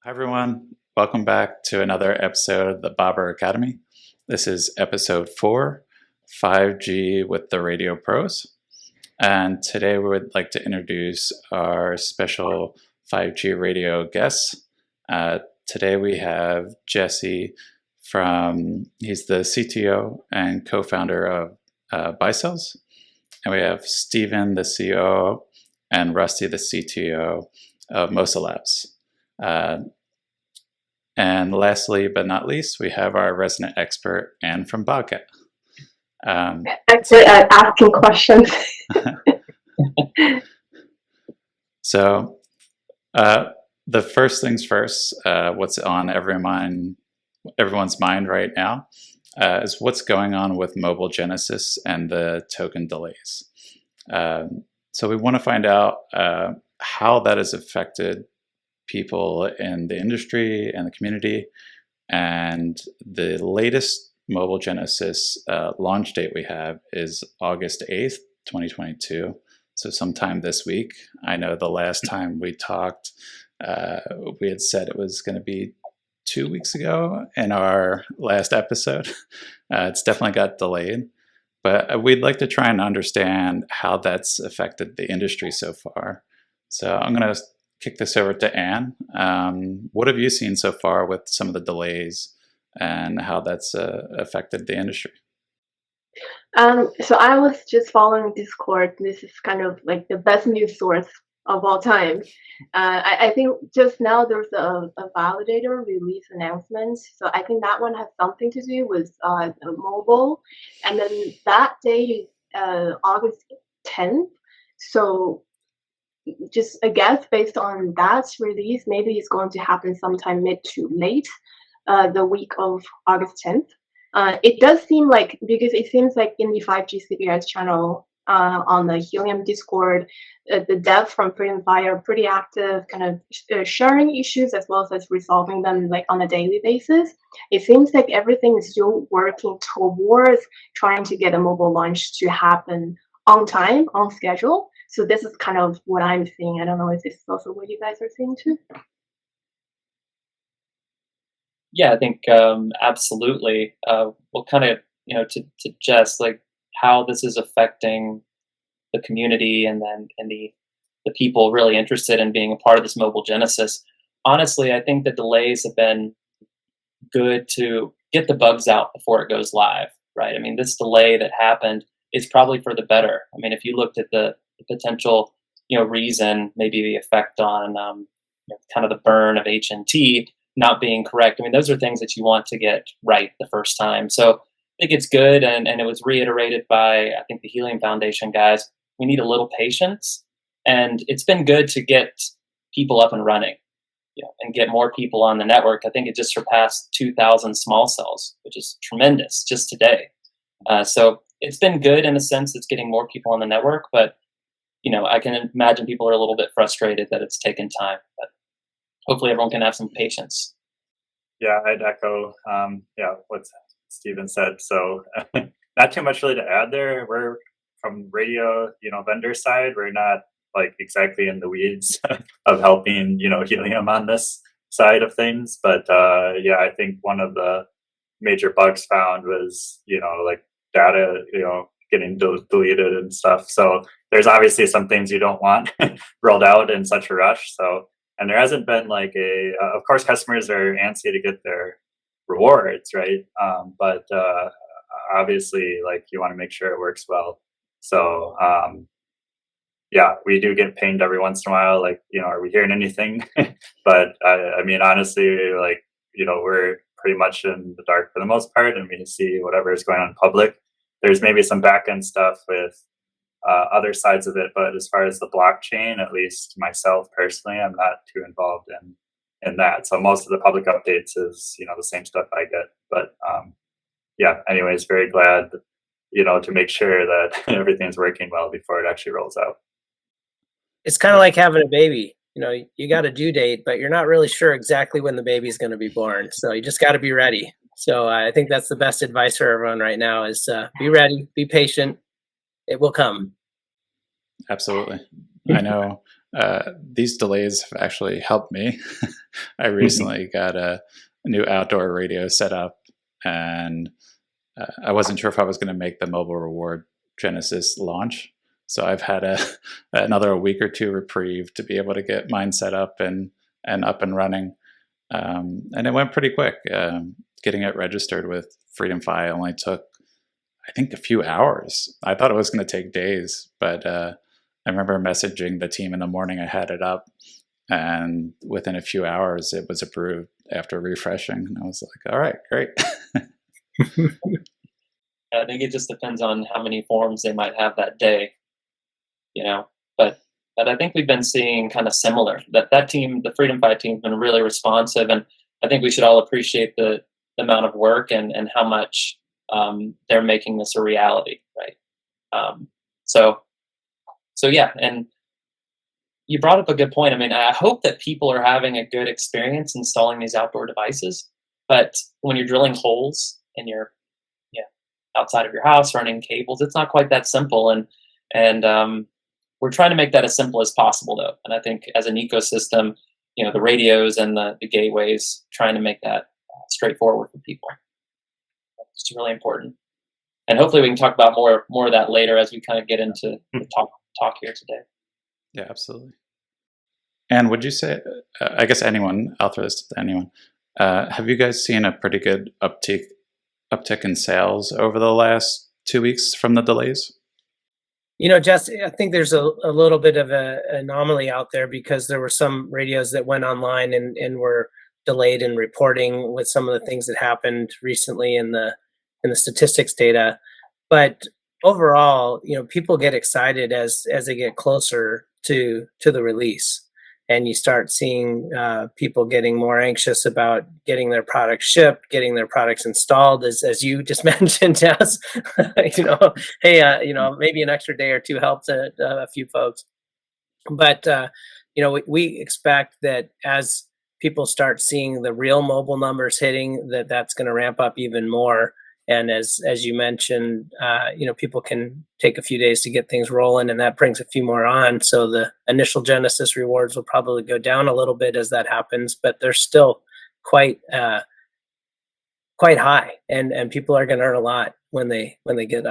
Hi everyone, welcome back to another episode of the Bobber Academy. This is episode 4, 5G with the Radio Pros. And today we would like to introduce our special 5G radio guests. Today we have Jesse he's the CTO and co-founder of BaiCells. And we have Steven, the COO, and Rusty, the CTO of Mosolabs. And lastly, but not least, we have our resident expert, Anne from Bobcat. Expert at asking questions. So, the first things first, what's on everyone's mind right now is what's going on with Mobile Genesis and the token delays. So we want to find out how that has affected people in the industry and the community. And the latest Mobile Genesis launch date we have is August 8th, 2022. So sometime this week. I know the last time we talked, we had said it was going to be 2 weeks ago in our last episode. It's definitely got delayed. But we'd like to try and understand how that's affected the industry so far. So I'm going to kick this over to Anne. What have you seen so far with some of the delays and how that's affected the industry? So I was just following Discord. This is kind of like the best news source of all time. I think just now there's a validator release announcement. So I think that one has something to do with mobile. And then that date is August 10th. So just a guess based on that release, maybe it's going to happen sometime mid to late the week of August 10th. It does seem like, because it seems like in the 5G CBRS channel on the Helium Discord, the devs from PrintFi are pretty active, kind of sharing issues as well as resolving them like on a daily basis. It seems like everything is still working towards trying to get a mobile launch to happen on time, on schedule. So this is kind of what I'm seeing. I don't know if this is also what you guys are seeing too. Yeah, I think absolutely. We'll kind of, to Jess, like how this is affecting the community and the people really interested in being a part of this Mobile Genesis. Honestly, I think the delays have been good to get the bugs out before it goes live, right? I mean, this delay that happened is probably for the better. I mean, if you looked at the potential, reason, maybe the effect on kind of the burn of HNT not being correct. I mean, those are things that you want to get right the first time. So I think it's good, and it was reiterated by, I think, the Helium Foundation guys. We need a little patience, and it's been good to get people up and running, and get more people on the network. I think it just surpassed 2,000 small cells, which is tremendous just today. So it's been good in a sense. It's getting more people on the network, but I can imagine people are a little bit frustrated that it's taken time, but hopefully everyone can have some patience. Yeah, I'd echo what Steven said. So not too much really to add there. We're from radio, vendor side. We're not like exactly in the weeds of helping, Helium on this side of things. But I think one of the major bugs found was, like data, getting deleted and stuff. So there's obviously some things you don't want rolled out in such a rush. So, and there hasn't been like of course, customers are antsy to get their rewards, right? But obviously, like you want to make sure it works well. So, we do get pinged every once in a while. Like, are we hearing anything? But I mean, honestly, like, we're pretty much in the dark for the most part, and we see whatever is going on in public. There's maybe some back-end stuff with other sides of it, but as far as the blockchain, at least myself personally, I'm not too involved in that. So most of the public updates is, the same stuff I get. But anyways, very glad, to make sure that everything's working well before it actually rolls out. It's kind of like having a baby. You got a due date, but you're not really sure exactly when the baby's going to be born. So you just got to be ready. So I think that's the best advice for everyone right now is be ready, be patient. It will come. Absolutely. I know these delays have actually helped me. I recently got a new outdoor radio set up, and I wasn't sure if I was going to make the mobile reward Genesis launch. So I've had another week or two reprieve to be able to get mine set up and up and running. And it went pretty quick. Getting it registered with Freedom Fi only took, I think, a few hours. I thought it was going to take days, but I remember messaging the team in the morning. I had it up, and within a few hours, it was approved after refreshing. And I was like, all right, great. I think it just depends on how many forms they might have that day, But I think we've been seeing kind of similar. That team, the Freedom Fi team, has been really responsive, and I think we should all appreciate the amount of work and how much they're making this a reality, right? So yeah, and you brought up a good point. I mean, I hope that people are having a good experience installing these outdoor devices, but when you're drilling holes and you're outside of your house running cables, it's not quite that simple, and we're trying to make that as simple as possible, though. And I think as an ecosystem, the radios and the gateways, trying to make that straightforward for people. It's really important. And hopefully we can talk about more of that later as we kind of get into the talk here today. Yeah, absolutely. And would you say, I guess anyone, I'll throw this to anyone, have you guys seen a pretty good uptick in sales over the last 2 weeks from the delays? Jess, I think there's a little bit of an anomaly out there because there were some radios that went online and were delayed in reporting with some of the things that happened recently in the statistics data. But overall, people get excited as they get closer to the release, and you start seeing people getting more anxious about getting their products shipped, getting their products installed, as you just mentioned, Jess. Hey, maybe an extra day or two helps a few folks. But we expect that as people start seeing the real mobile numbers hitting, that's going to ramp up even more. And as you mentioned, people can take a few days to get things rolling, and that brings a few more on. So the initial Genesis rewards will probably go down a little bit as that happens, but they're still quite high, and people are going to earn a lot when they get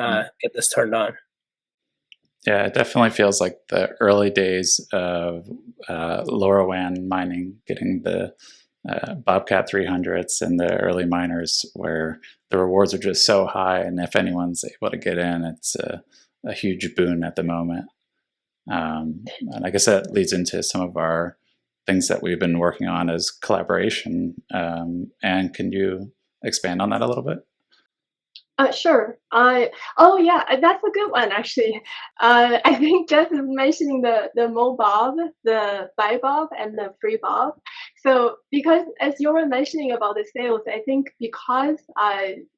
this turned on. Yeah, it definitely feels like the early days of LoRaWAN mining, getting the Bobcat 300s and the early miners, where the rewards are just so high, and if anyone's able to get in, it's a huge boon at the moment. And I guess that leads into some of our things that we've been working on as collaboration. And can you expand on that a little bit? Sure. Oh yeah, that's a good one actually. I think Jess is mentioning the Mobob, the BaiBob, and the FreeBob. So because as you were mentioning about the sales, I think because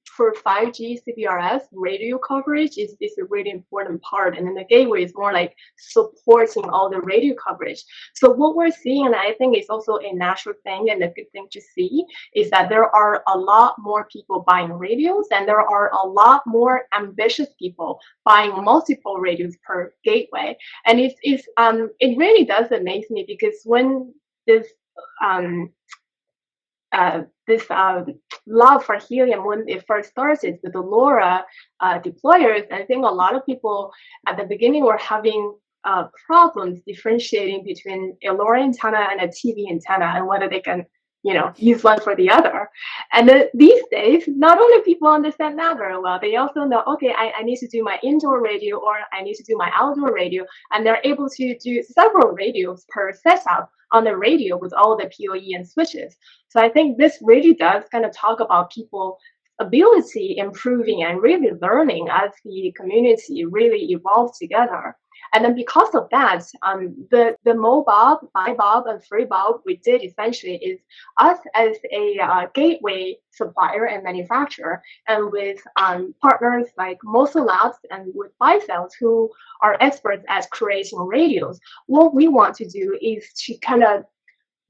for 5G CBRS, radio coverage is a really important part, and then the gateway is more like supporting all the radio coverage. So what we're seeing, and I think it's also a natural thing and a good thing to see, is that there are a lot more people buying radios, and there are a lot more ambitious people buying multiple radios per gateway. And it really does amaze me, because when this love for Helium, when it first started with the LoRa deployers, I think a lot of people at the beginning were having problems differentiating between a LoRa antenna and a TV antenna, and whether they can use one for the other. And these days, not only people understand that very well, they also know, okay, I need to do my indoor radio, or I need to do my outdoor radio, and they're able to do several radios per setup on the radio with all the PoE and switches. So I think this really does kind of talk about people's ability improving and really learning as the community really evolves together. And then because of that, the Mobob, BaiBob, and FreeBob we did essentially is us as a gateway supplier and manufacturer, and with partners like Mosolabs and with BaiCells, who are experts at creating radios. What we want to do is to kind of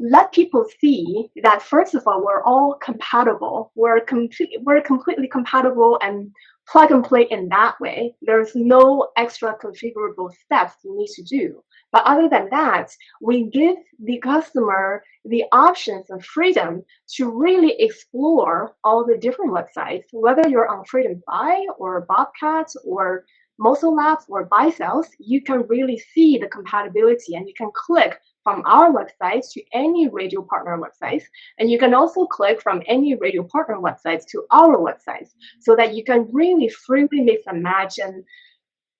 let people see that, first of all, we're all compatible. We're completely compatible and plug and play in that way. There's no extra configurable steps you need to do. But other than that, we give the customer the options and freedom to really explore all the different websites, whether you're on FreedomFi or Bobcat or Mosolabs or BaiCells, you can really see the compatibility and you can click from our websites to any radio partner websites. And you can also click from any radio partner websites to our websites so that you can really freely mix and match. And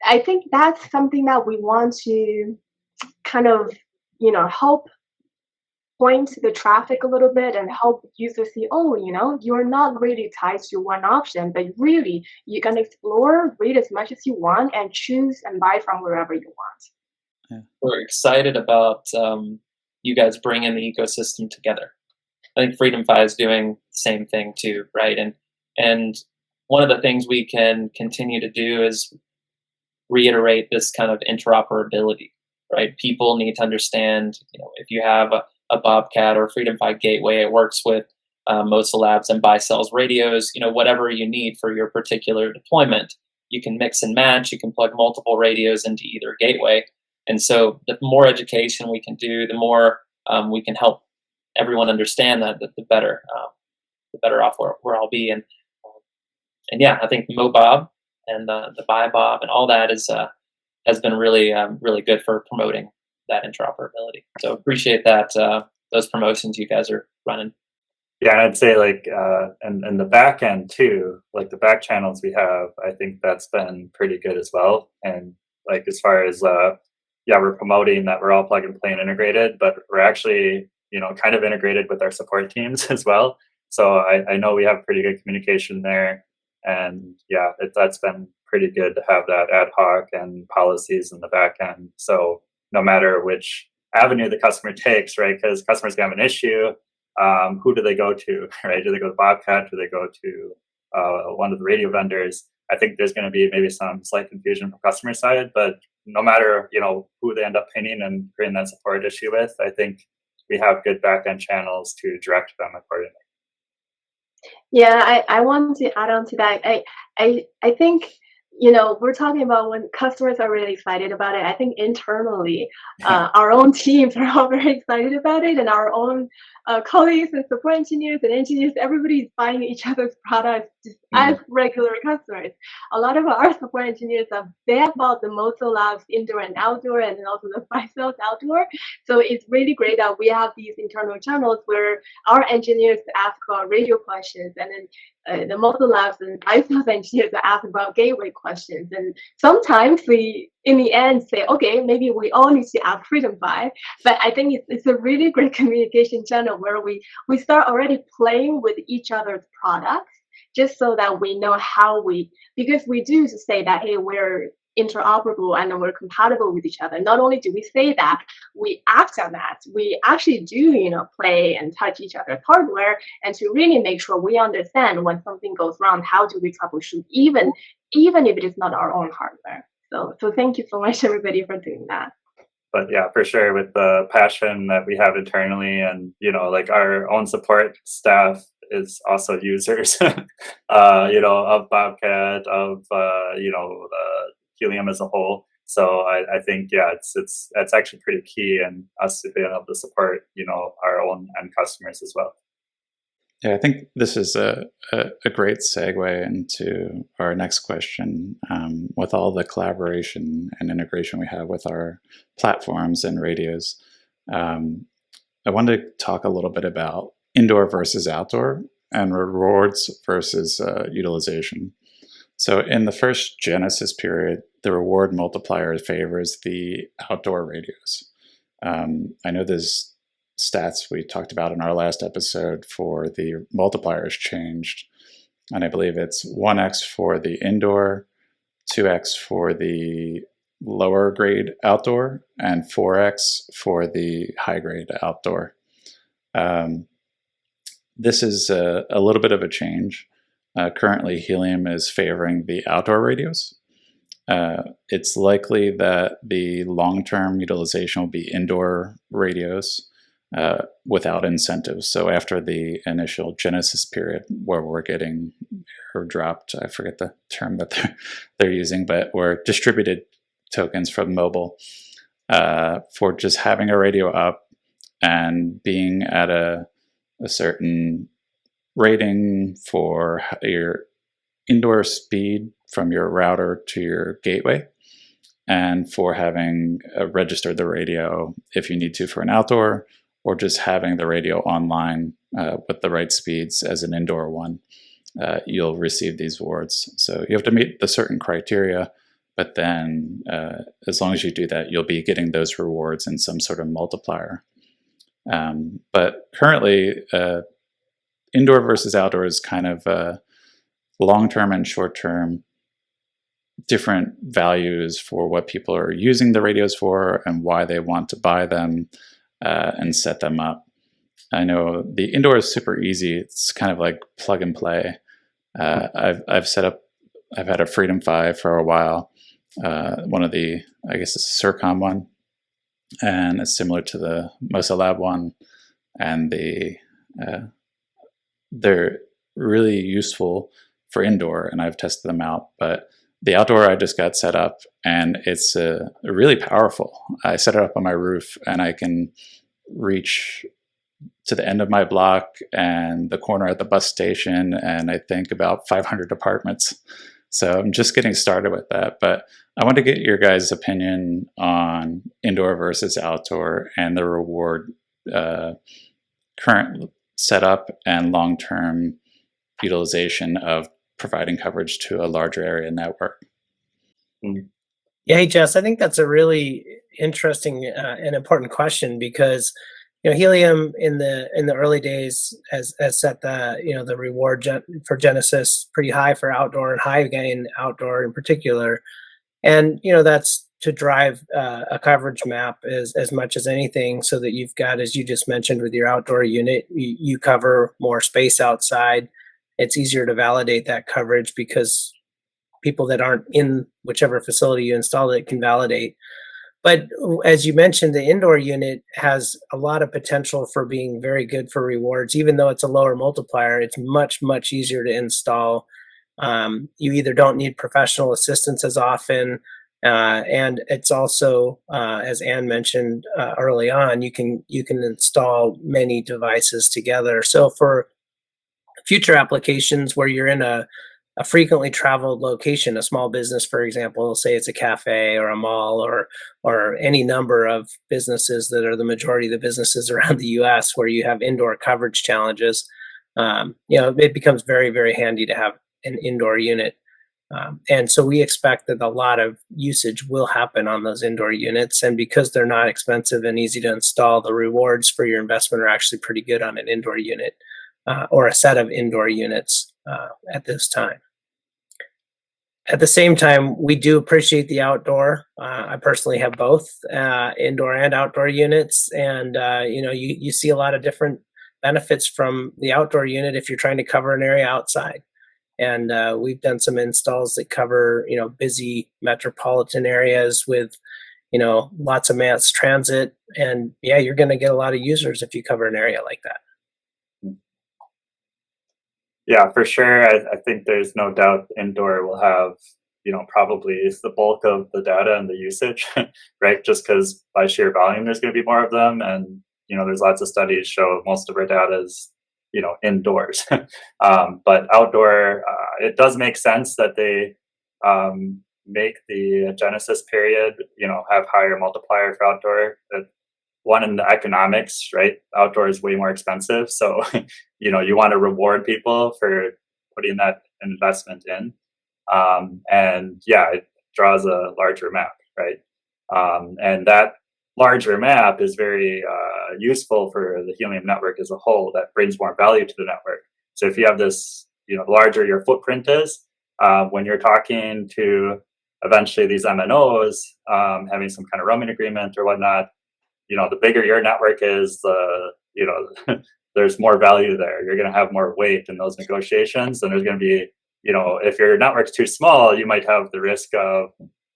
I think that's something that we want to kind of, help point the traffic a little bit and help users see, oh, you're not really tied to one option, but really you can explore, read as much as you want, and choose and buy from wherever you want. Yeah. We're excited about you guys bringing the ecosystem together. I think FreedomFi is doing the same thing too, right? And one of the things we can continue to do is reiterate this kind of interoperability, right? People need to understand, if you have a Bobcat or FreedomFi gateway, it works with Mosolabs and BaiCells radios, whatever you need for your particular deployment, you can mix and match, you can plug multiple radios into either gateway. And so the more education we can do, the more we can help everyone understand that, the better off we'll all be. And yeah, I think MoBob and the BaiBob and all that has been really good for promoting that interoperability. So appreciate that those promotions you guys are running. Yeah, and I'd say and the back end too, like the back channels we have, I think that's been pretty good as well. And as far as we're promoting that we're all plug and play and integrated, but we're actually kind of integrated with our support teams as well. So I know we have pretty good communication there, and yeah, that's been pretty good to have that ad hoc and policies in the back end. So no matter which avenue the customer takes, right? Because customers have an issue, who do they go to, right? Do they go to Bobcat? Do they go to one of the radio vendors? I think there's going to be maybe some slight confusion from customer side, but no matter who they end up pinning and creating that support issue with, I think we have good back-end channels to direct them accordingly. Yeah, I want to add on to that. I think we're talking about when customers are really excited about it. I think internally, our own teams are all very excited about it, and our own colleagues and support engineers and engineers, everybody's buying each other's products just as regular customers. A lot of our support engineers they have bought the Mosolabs indoor and outdoor, and then also the BaiCells outdoor. So it's really great that we have these internal channels where our engineers ask about radio questions, and then the Mosolabs and BaiCells engineers ask about gateway questions. And sometimes we, in the end, say, okay, maybe we all need to ask FreedomFi. But I think it's a really great communication channel where we start already playing with each other's products, just so that we know because we do say that, hey, we're interoperable and we're compatible with each other. Not only do we say that, we act on that. We actually do, play and touch each other's hardware, and to really make sure we understand when something goes wrong, how do we troubleshoot, even if it is not our own hardware. So thank you so much, everybody, for doing that. But yeah, for sure, with the passion that we have internally, and our own support staff is also users, of Bobcat, of Helium as a whole. So I think it's actually pretty key in us being able to support our own end customers as well. Yeah, I think this is a great segue into our next question. With all the collaboration and integration we have with our platforms and radios, I wanted to talk a little bit about indoor versus outdoor and rewards versus utilization. So in the first Genesis period, the reward multiplier favors the outdoor radios. I know there's stats we talked about in our last episode for the multipliers changed, and I believe it's 1x for the indoor, 2x for the lower grade outdoor, and 4x for the high grade outdoor. This is a little bit of a change. Currently, Helium is favoring the outdoor radios. It's likely that the long-term utilization will be indoor radios, without incentives. So after the initial genesis period, where we're getting airdropped, I forget the term that they're using, but we're distributed tokens from mobile for just having a radio up and being at a certain rating for your indoor speed from your router to your gateway, and for having registered the radio if you need to for an outdoor, or just having the radio online with the right speeds as an indoor one, you'll receive these rewards. So you have to meet the certain criteria, but then as long as you do that, you'll be getting those rewards in some sort of multiplier. But currently, indoor versus outdoor is kind of long-term and short-term different values for what people are using the radios for and why they want to buy them and set them up. I know the indoor is super easy. It's kind of like plug and play. I've had a Freedom 5 for a while. One of the, I guess it's a Circom one, and it's similar to the Mosolab one, and they're really useful for indoor, and I've tested them out. But the outdoor I just got set up, and it's really powerful. I set it up on my roof, and I can reach to the end of my block and the corner at the bus station, and I think about 500 apartments. So I'm just getting started with that. But I want to get your guys' opinion on indoor versus outdoor and the reward current setup and long-term utilization of providing coverage to a larger area network. Yeah, hey Jess, I think that's a really interesting and important question, because Helium in the early days has set the reward for Genesis pretty high for outdoor, and high gain outdoor in particular, and that's to drive a coverage map as much as anything, so that you've got, as you just mentioned with your outdoor unit, you cover more space outside. It's easier to validate that coverage because people that aren't in whichever facility you install it can validate. But as you mentioned, the indoor unit has a lot of potential for being very good for rewards. Even though it's a lower multiplier, it's much, much easier to install. You either don't need professional assistance as often, and it's also, as Ann mentioned early on, you can install many devices together. So for future applications where you're in a frequently traveled location, a small business, for example, say it's a cafe or a mall or any number of businesses that are the majority of the businesses around the US where you have indoor coverage challenges, it becomes very, very handy to have an indoor unit. And so we expect that a lot of usage will happen on those indoor units. And because they're not expensive and easy to install, the rewards for your investment are actually pretty good on an indoor unit or a set of indoor units at this time. At the same time, we do appreciate the outdoor. I personally have both indoor and outdoor units, and you see a lot of different benefits from the outdoor unit if you're trying to cover an area outside. And we've done some installs that cover busy metropolitan areas with lots of mass transit, and yeah, you're going to get a lot of users if you cover an area like that. Yeah, for sure. I think there's no doubt indoor will have, probably is the bulk of the data and the usage, right? Just because by sheer volume, there's going to be more of them. And, there's lots of studies show most of our data is, indoors. But outdoor, it does make sense that they make the Genesis period, have higher multiplier for outdoor. One, in the economics, right? Outdoor is way more expensive. So, you want to reward people for putting that investment in. And yeah, it draws a larger map, right? And that larger map is very useful for the Helium network as a whole. That brings more value to the network. So if you have this, the larger your footprint is, when you're talking to eventually these MNOs, having some kind of roaming agreement or whatnot, the bigger your network is, there's more value there. You're going to have more weight in those negotiations. And there's going to be, if your network's too small, you might have the risk of,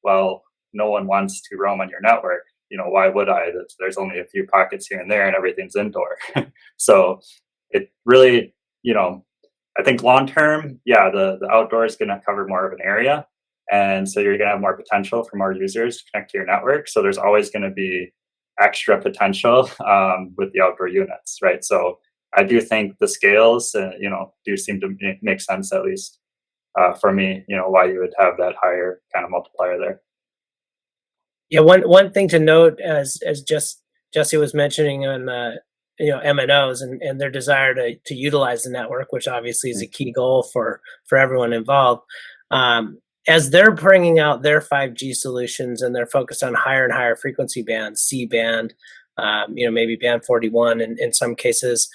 well, no one wants to roam on your network. why would I? There's only a few pockets here and there, and everything's indoor. So it really, I think long term, yeah, the outdoor is going to cover more of an area, and so you're going to have more potential for more users to connect to your network. So there's always going to be extra potential with the outdoor units, right? So I do think the scales, do seem to make sense, at least for me. Why you would have that higher kind of multiplier there. Yeah, one thing to note, as Jesse was mentioning on MNOs and their desire to utilize the network, which obviously is a key goal for everyone involved. As they're bringing out their 5G solutions and they're focused on higher and higher frequency bands, C band, maybe band 41 in some cases,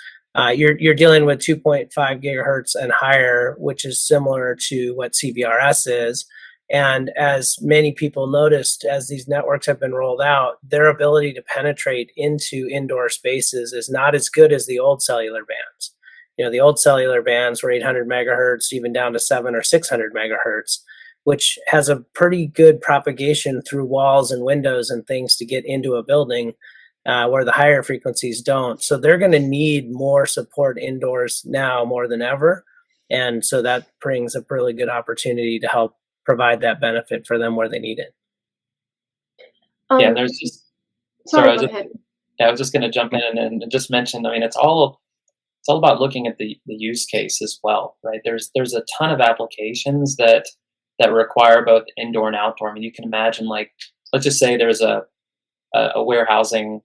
you're dealing with 2.5 gigahertz and higher, which is similar to what CBRS is. And as many people noticed, as these networks have been rolled out, their ability to penetrate into indoor spaces is not as good as the old cellular bands. The old cellular bands were 800 megahertz, even down to 700 or 600 megahertz, which has a pretty good propagation through walls and windows and things to get into a building, where the higher frequencies don't. So they're going to need more support indoors now more than ever. And so that brings a really good opportunity to help provide that benefit for them where they need it. Yeah, there's just sorry, go ahead. I was just going to jump in and just mention, it's all about looking at the use case as well, right? There's a ton of applications that require both indoor and outdoor. You can imagine, like, let's just say there's a warehousing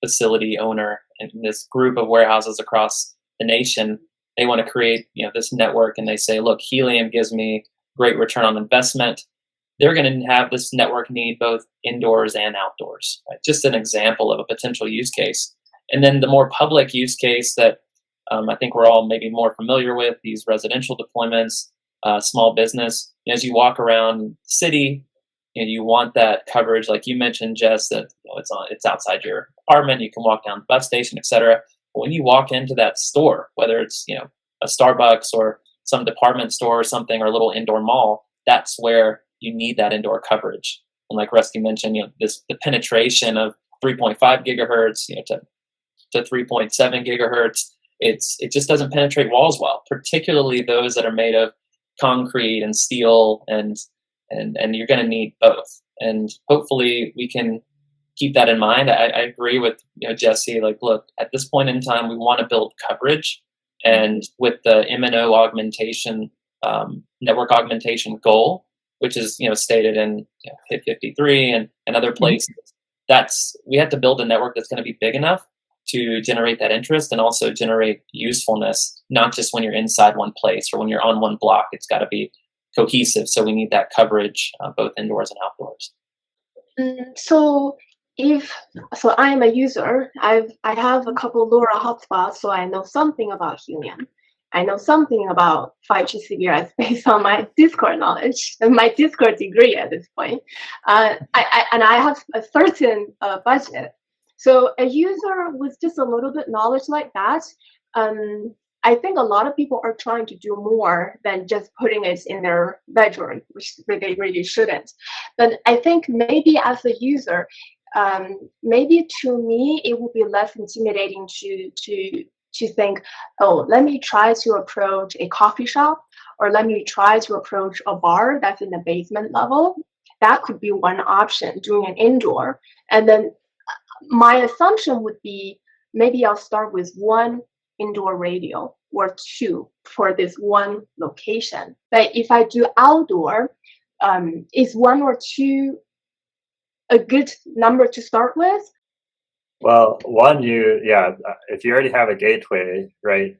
facility owner and this group of warehouses across the nation. They want to create this network, and they say, look, Helium gives me great return on investment. They're going to have this network need both indoors and outdoors, right? Just an example of a potential use case. And then the more public use case that I think we're all maybe more familiar with, these residential deployments, small business. As you walk around the city, you want that coverage, like you mentioned, Jess, that it's outside your apartment. You can walk down the bus station, etc. But when you walk into that store, whether it's a Starbucks or some department store or something, or a little indoor mall, that's where you need that indoor coverage. And like Rusty mentioned, the penetration of 3.5 gigahertz, to 3.7 gigahertz, it just doesn't penetrate walls well, particularly those that are made of concrete and steel, and you're going to need both. And hopefully we can keep that in mind. I agree with Jesse. Like, look, at this point in time, we want to build coverage. And with the MNO augmentation, network augmentation goal, which is stated in HIT 53 and other places, we have to build a network that's going to be big enough to generate that interest and also generate usefulness, not just when you're inside one place or when you're on one block. It's got to be cohesive. So we need that coverage both indoors and outdoors. So I'm a user. I have a couple LoRa hotspots, so I know something about Helium. I know something about 5G CBRS based on my Discord knowledge and my Discord degree at this point. I have a certain budget. So a user with just a little bit knowledge like that, I think a lot of people are trying to do more than just putting it in their bedroom, which they really shouldn't. But I think maybe as a user, maybe to me it would be less intimidating to think, oh, let me try to approach a coffee shop, or let me try to approach a bar that's in the basement level. That could be one option, doing an indoor. And then my assumption would be maybe I'll start with one indoor radio or two for this one location. But if I do outdoor, is one or two a good number to start with? Well, if you already have a gateway, right,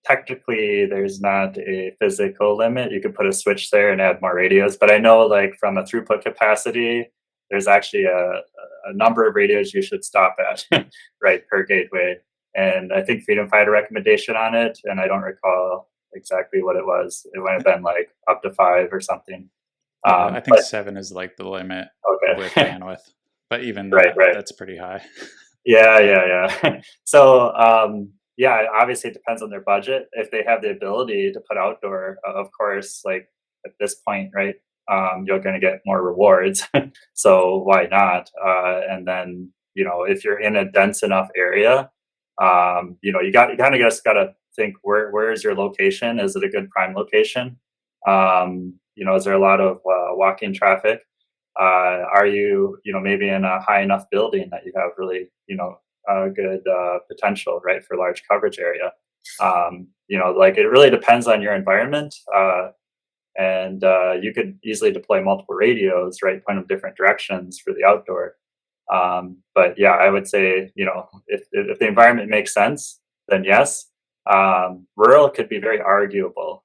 technically there's not a physical limit. You could put a switch there and add more radios. But I know, like, from a throughput capacity, there's actually a number of radios you should stop at, right, per gateway. And I think Freedom had a recommendation on it, and I don't recall exactly what it was. It might have been like up to 5 or something. I think 7 is like the limit with bandwidth, but even that's pretty high. Yeah. So obviously it depends on their budget. If they have the ability to put outdoor, of course, like at this point, right, you're going to get more rewards. So why not? And then, if you're in a dense enough area, you kind of just got to think, where is your location? Is it a good prime location? Is there a lot of walking traffic? Are you, maybe in a high enough building that you have really, good potential, right, for large coverage area? Like it really depends on your environment. And you could easily deploy multiple radios, right, point them different directions for the outdoor. But yeah, I would say, if the environment makes sense, then yes. Rural could be very arguable.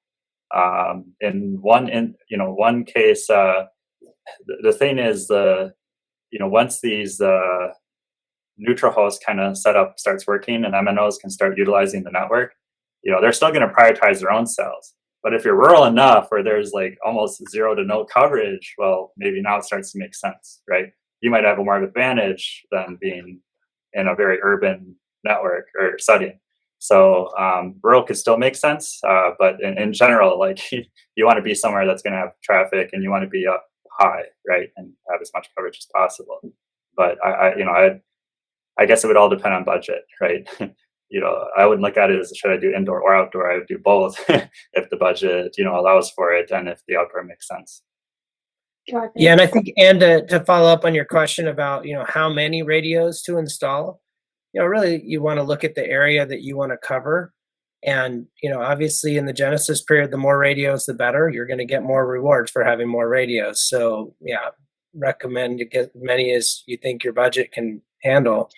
In one case, the thing is, once these neutral host kind of setup starts working and MNOs can start utilizing the network, they're still going to prioritize their own cells. But if you're rural enough where there's like almost zero to no coverage, well, maybe now it starts to make sense, right? You might have a more advantage than being in a very urban network or setting. So rural could still make sense, but in general, like you want to be somewhere that's going to have traffic, and you want to be up high, right, and have as much coverage as possible. But I guess it would all depend on budget, right? I wouldn't look at it as should I do indoor or outdoor. I would do both if the budget, allows for it, and if the outdoor makes sense. Yeah, and I think, and to follow up on your question about, how many radios to install, really you want to look at the area that you want to cover. And, obviously in the Genesis period, the more radios, the better. You're going to get more rewards for having more radios. So yeah, recommend to get as many as you think your budget can handle.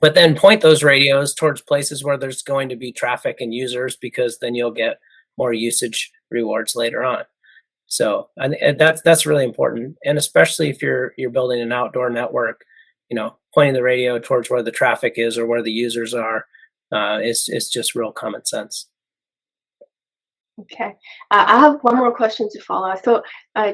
But then point those radios towards places where there's going to be traffic and users, because then you'll get more usage rewards later on. So, and that's really important, and especially if you're building an outdoor network, pointing the radio towards where the traffic is or where the users are, is just real common sense. Okay, I have one more question to follow. So,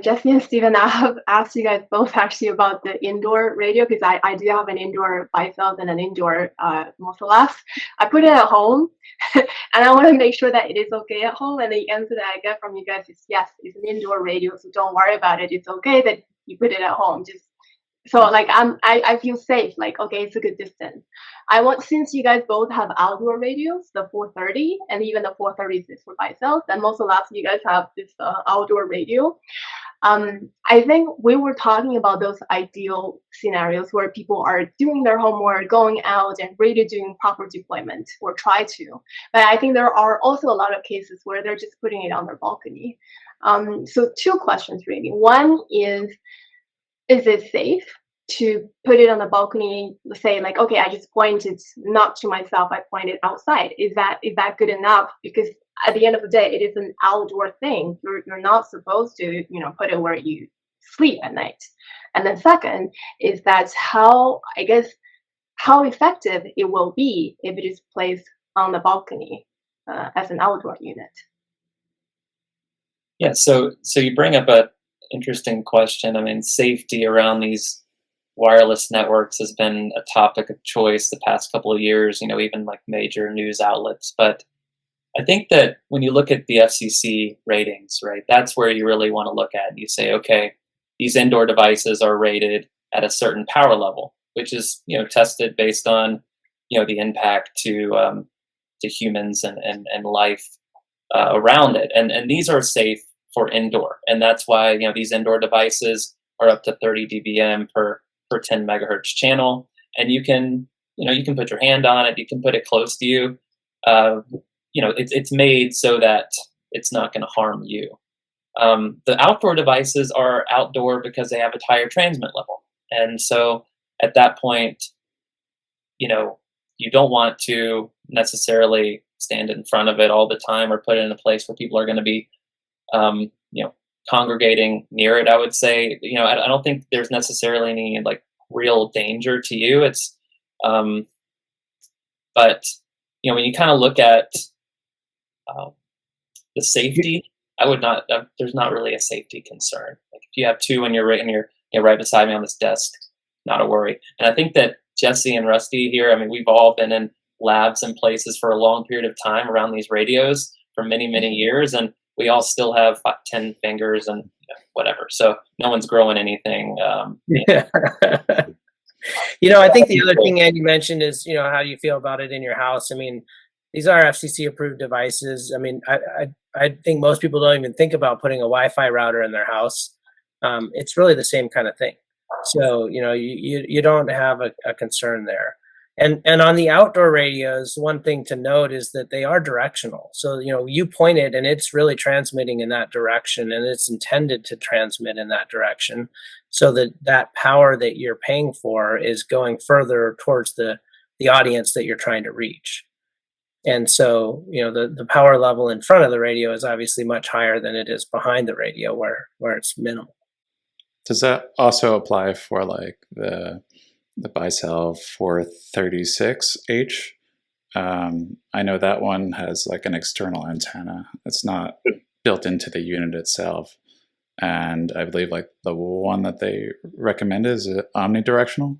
Jesse and Steven, I have asked you guys both actually about the indoor radio, because I do have an indoor BaiCells and an indoor Mosolabs. I put it at home, and I want to make sure that it is okay at home. And the answer that I get from you guys is yes, it's an indoor radio, so don't worry about it. It's okay that you put it at home. Just so like I feel safe. Like, okay, it's a good distance. Since you guys both have outdoor radios, the 430, and even the 430 is for BaiCells, and Mosolabs, you guys have this outdoor radio. I think we were talking about those ideal scenarios where people are doing their homework, going out and really doing proper deployment, or try to. But I think there are also a lot of cases where they're just putting it on their balcony. So two questions really. One is it safe to put it on the balcony, say like, okay, I just pointed not to myself, I pointed outside. Is that good enough? Because at the end of the day, it is an outdoor thing. You're not supposed to, put it where you sleep at night. And then second is that how effective it will be if it is placed on the balcony as an outdoor unit. Yeah, so you bring up a interesting question. I mean, safety around these wireless networks has been a topic of choice the past couple of years, even like major news outlets. But I think that when you look at the FCC ratings, right, that's where you really want to look at. You say, okay, these indoor devices are rated at a certain power level, which is, tested based on, the impact to humans and life around it. And these are safe for indoor. And that's why, these indoor devices are up to 30 dBm per 10 megahertz channel. And you can put your hand on it, you can put it close to you. It's made so that it's not going to harm you. The outdoor devices are outdoor because they have a higher transmit level. And so at that point, you don't want to necessarily stand in front of it all the time or put it in a place where people are going to be congregating near it. I would say, I don't think there's necessarily any like real danger to you. It's, but when you kind of look at the safety, I would not. There's not really a safety concern. Like if you have two and you're right beside me on this desk, not a worry. And I think that Jesse and Rusty here, I mean, we've all been in labs and places for a long period of time around these radios for many, many years, and we all still have 10 fingers and whatever. So no one's growing anything. Yeah. I think the other thing Andy mentioned is, how do you feel about it in your house? I mean, these are FCC approved devices. I mean, I think most people don't even think about putting a Wi-Fi router in their house. It's really the same kind of thing. So, you don't have a concern there. And on the outdoor radios, one thing to note is that they are directional. So, you point it and it's really transmitting in that direction, and it's intended to transmit in that direction, so that power that you're paying for is going further towards the audience that you're trying to reach. And so, the power level in front of the radio is obviously much higher than it is behind the radio where it's minimal. Does that also apply for like the BaiCell 436H? I know that one has like an external antenna. It's not built into the unit itself. And I believe like the one that they recommend is omnidirectional.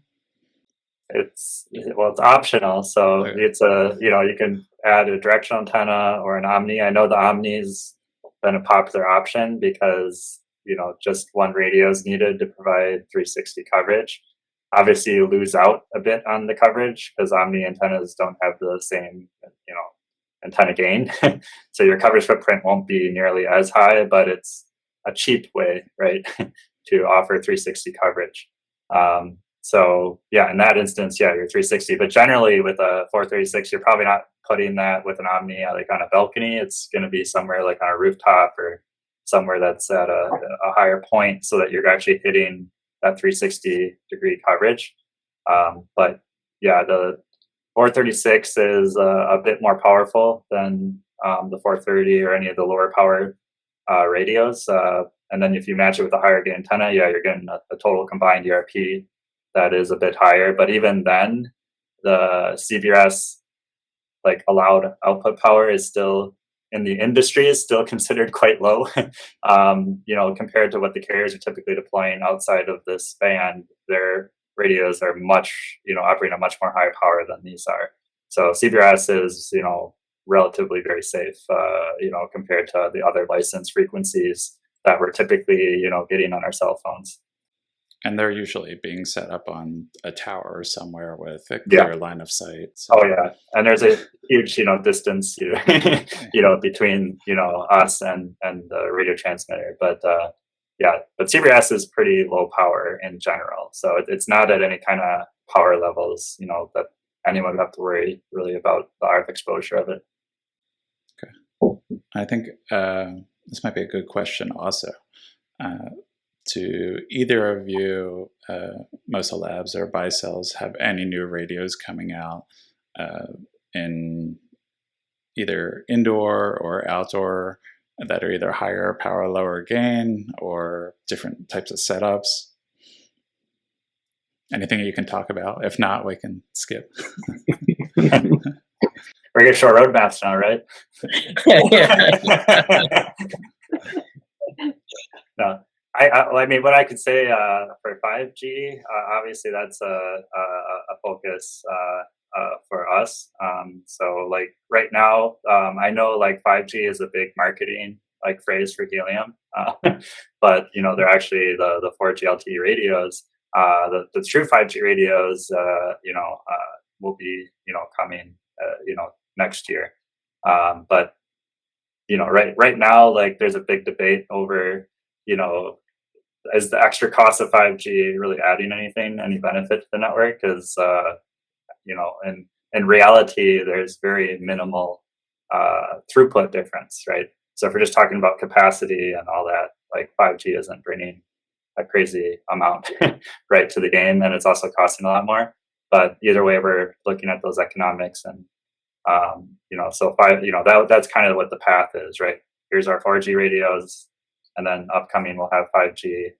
It's optional. So Okay. it's you can add a directional antenna or an omni. I know the omni's been a popular option because, just one radio is needed to provide 360 coverage. Obviously, you lose out a bit on the coverage because omni antennas don't have the same, antenna gain. So your coverage footprint won't be nearly as high, but it's a cheap way, right, to offer 360 coverage. So yeah, in that instance, yeah, you're 360. But generally, with a 436, you're probably not putting that with an omni like on a balcony. It's going to be somewhere like on a rooftop or somewhere that's at a higher point, so that you're actually hitting that 360-degree coverage. But yeah, the 436 is a bit more powerful than the 430 or any of the lower power radios. And then if you match it with a higher gain antenna, yeah, you're getting a total combined ERP that is a bit higher. But even then, the CBRS like allowed output power is still, in the industry, is still considered quite low. Compared to what the carriers are typically deploying outside of this band, their radios are much, operating at much more higher power than these are. So CBRS is, relatively very safe, compared to the other licensed frequencies that we're typically, getting on our cell phones. And they're usually being set up on a tower somewhere with a clear line of sight. So. Oh yeah, and there's a huge, distance, between, us and the radio transmitter. But but CBRS is pretty low power in general, so it's not at any kind of power levels, that anyone would have to worry really about the RF exposure of it. Okay, I think this might be a good question also. To either of you, Mosolabs or BaiCells, have any new radios coming out in either indoor or outdoor that are either higher power, lower gain, or different types of setups? Anything you can talk about? If not, we can skip. We're getting short roadmaps now, right? No. I mean, what I could say for 5G, obviously that's a focus for us. So like right now, I know like 5G is a big marketing like phrase for Helium, but they're actually the 4G LTE radios. The true 5G radios, will be coming next year. But right now, like there's a big debate over is the extra cost of 5G really adding any benefit to the network? Because in reality, there's very minimal throughput difference, right? So if we're just talking about capacity and all that, like 5G isn't bringing a crazy amount right to the game, and it's also costing a lot more. But either way, we're looking at those economics, and so that's kind of what the path is, right? Here's our 4G radios, and then upcoming we'll have 5G,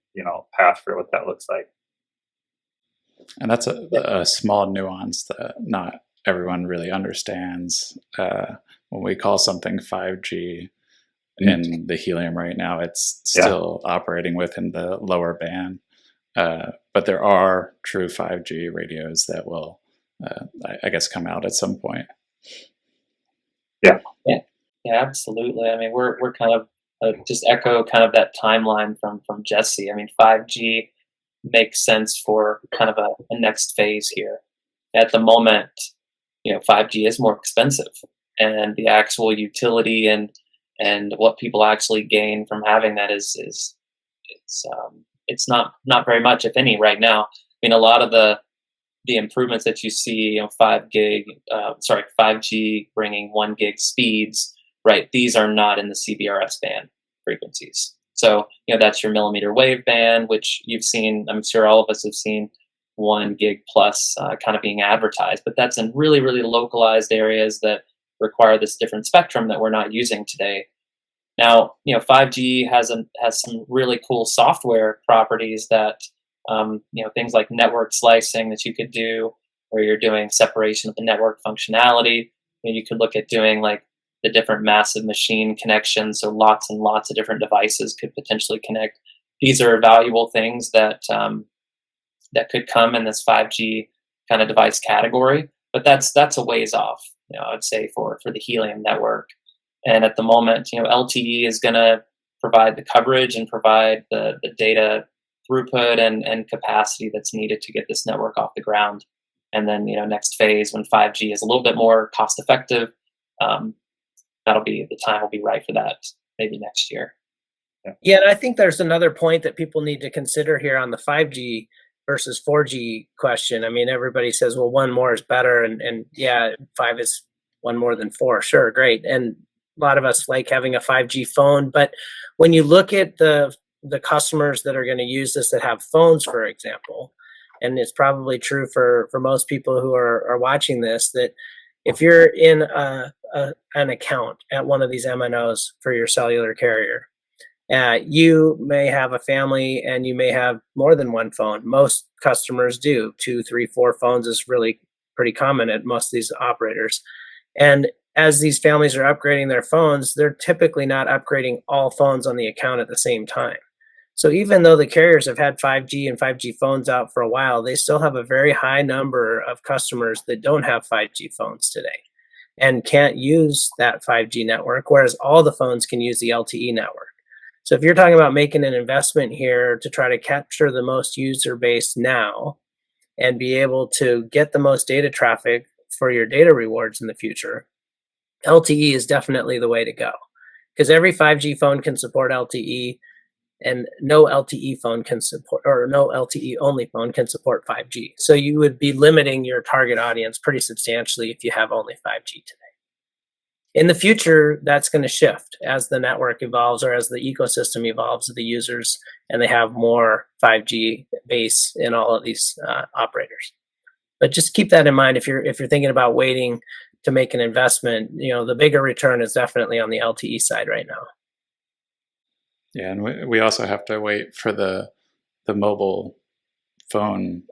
path for what that looks like. And that's a small nuance that not everyone really understands. When we call something 5G in the Helium right now, it's still operating within the lower band. But there are true 5G radios that will, I guess, come out at some point. Yeah, absolutely. I mean, we're kind of just echo kind of that timeline from Jesse. I mean, 5G makes sense for kind of a next phase here. At the moment, 5G is more expensive, and the actual utility and what people actually gain from having that is it's not very much, if any, right now. I mean, a lot of the improvements that you see, 5G bringing 1 gig speeds, right? These are not in the CBRS band frequencies. So, that's your millimeter wave band, which you've seen, I'm sure all of us have seen 1 gig plus kind of being advertised, but that's in really, really localized areas that require this different spectrum that we're not using today. Now, 5G has some really cool software properties that, things like network slicing that you could do, where you're doing separation of the network functionality. You could look at doing like the different massive machine connections, so lots and lots of different devices could potentially connect. These are valuable things that that could come in this 5G kind of device category, but that's a ways off. I'd say for the Helium network. And at the moment, LTE is going to provide the coverage and provide the data throughput and capacity that's needed to get this network off the ground. And then, next phase, when 5G is a little bit more cost effective, that'll be the time will be right for that, maybe next year. Yeah, and I think there's another point that people need to consider here on the 5G versus 4G question. I mean, everybody says, well, 1 more is better, and yeah, 5 is 1 more than 4. Sure, great. And a lot of us like having a 5G phone, but when you look at the customers that are going to use this that have phones, for example, and it's probably true for most people who are watching this, that if you're in an account at one of these MNOs for your cellular carrier, you may have a family and you may have more than 1 phone. Most customers do. 2, 3, 4 phones is really pretty common at most of these operators. And as these families are upgrading their phones, they're typically not upgrading all phones on the account at the same time. So even though the carriers have had 5G and 5G phones out for a while, they still have a very high number of customers that don't have 5G phones today and can't use that 5G network, whereas all the phones can use the LTE network. So if you're talking about making an investment here to try to capture the most user base now and be able to get the most data traffic for your data rewards in the future, LTE is definitely the way to go, because every 5G phone can support LTE, and no LTE phone can support, or no LTE only phone can support 5G. So you would be limiting your target audience pretty substantially if you have only 5G today. In the future, that's going to shift as the network evolves or as the ecosystem evolves of the users, and they have more 5G base in all of these operators. But just keep that in mind if you're thinking about waiting to make an investment. The bigger return is definitely on the LTE side right now. Yeah, and we also have to wait for the mobile phone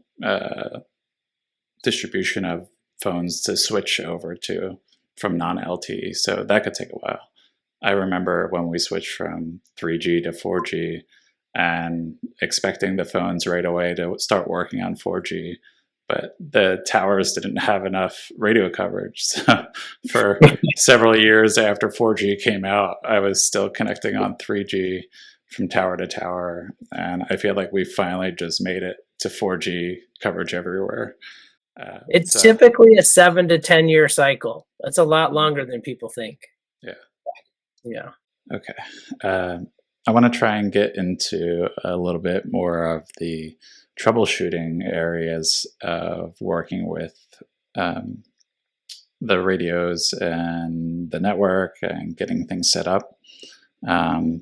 distribution of phones to switch over from non-LTE, so that could take a while. I remember when we switched from 3G to 4G and expecting the phones right away to start working on 4G, but the towers didn't have enough radio coverage. So for several years after 4G came out, I was still connecting on 3G from tower to tower. And I feel like we finally just made it to 4G coverage everywhere. It's typically a 7 to 10 year cycle. That's a lot longer than people think. Yeah. Okay. I want to try and get into a little bit more of the troubleshooting areas of working with the radios and the network and getting things set up.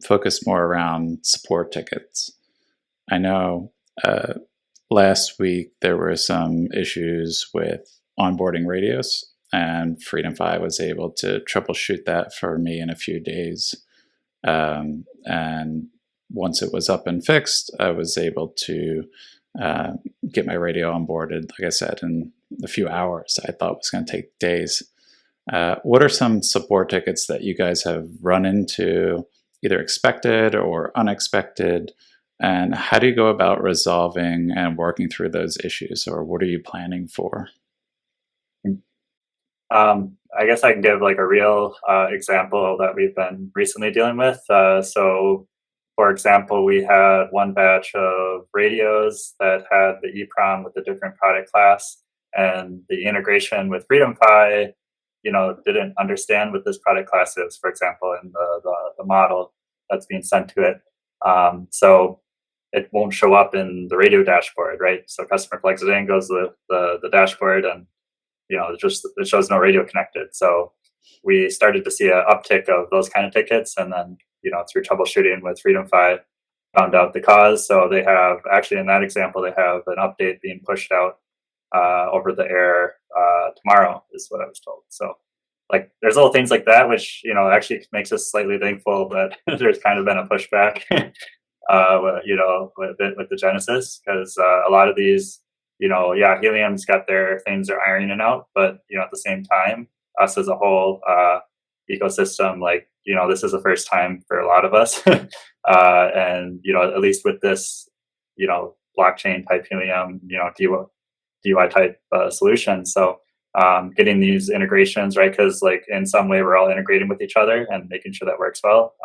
Focus more around support tickets. I know last week there were some issues with onboarding radios, and Freedom 5 was able to troubleshoot that for me in a few days. And once it was up and fixed, I was able to get my radio onboarded, like I said, in a few hours. I thought it was going to take days. What are some support tickets that you guys have run into, either expected or unexpected? And how do you go about resolving and working through those issues, or what are you planning for? I guess I can give like a real example that we've been recently dealing with. So, for example, we had one batch of radios that had the EEPROM with a different product class, and the integration with FreedomFi, didn't understand what this product class is, for example, in the model that's being sent to it. So it won't show up in the radio dashboard, right? So customer plugs it in, goes to the dashboard, and it shows no radio connected. So we started to see an uptick of those kind of tickets, and then through troubleshooting with FreedomFi, found out the cause. So they have actually, in that example, they have an update being pushed out over the air tomorrow, is what I was told. So like there's little things like that, which actually makes us slightly thankful, but there's kind of been a pushback, with the Genesis, because a lot of these, Helium's got their things they're ironing out, but at the same time, us as a whole ecosystem, like this is the first time for a lot of us, and at least with this, blockchain type Helium, DeWi type solution. So getting these integrations, right? Because like in some way we're all integrating with each other and making sure that works well.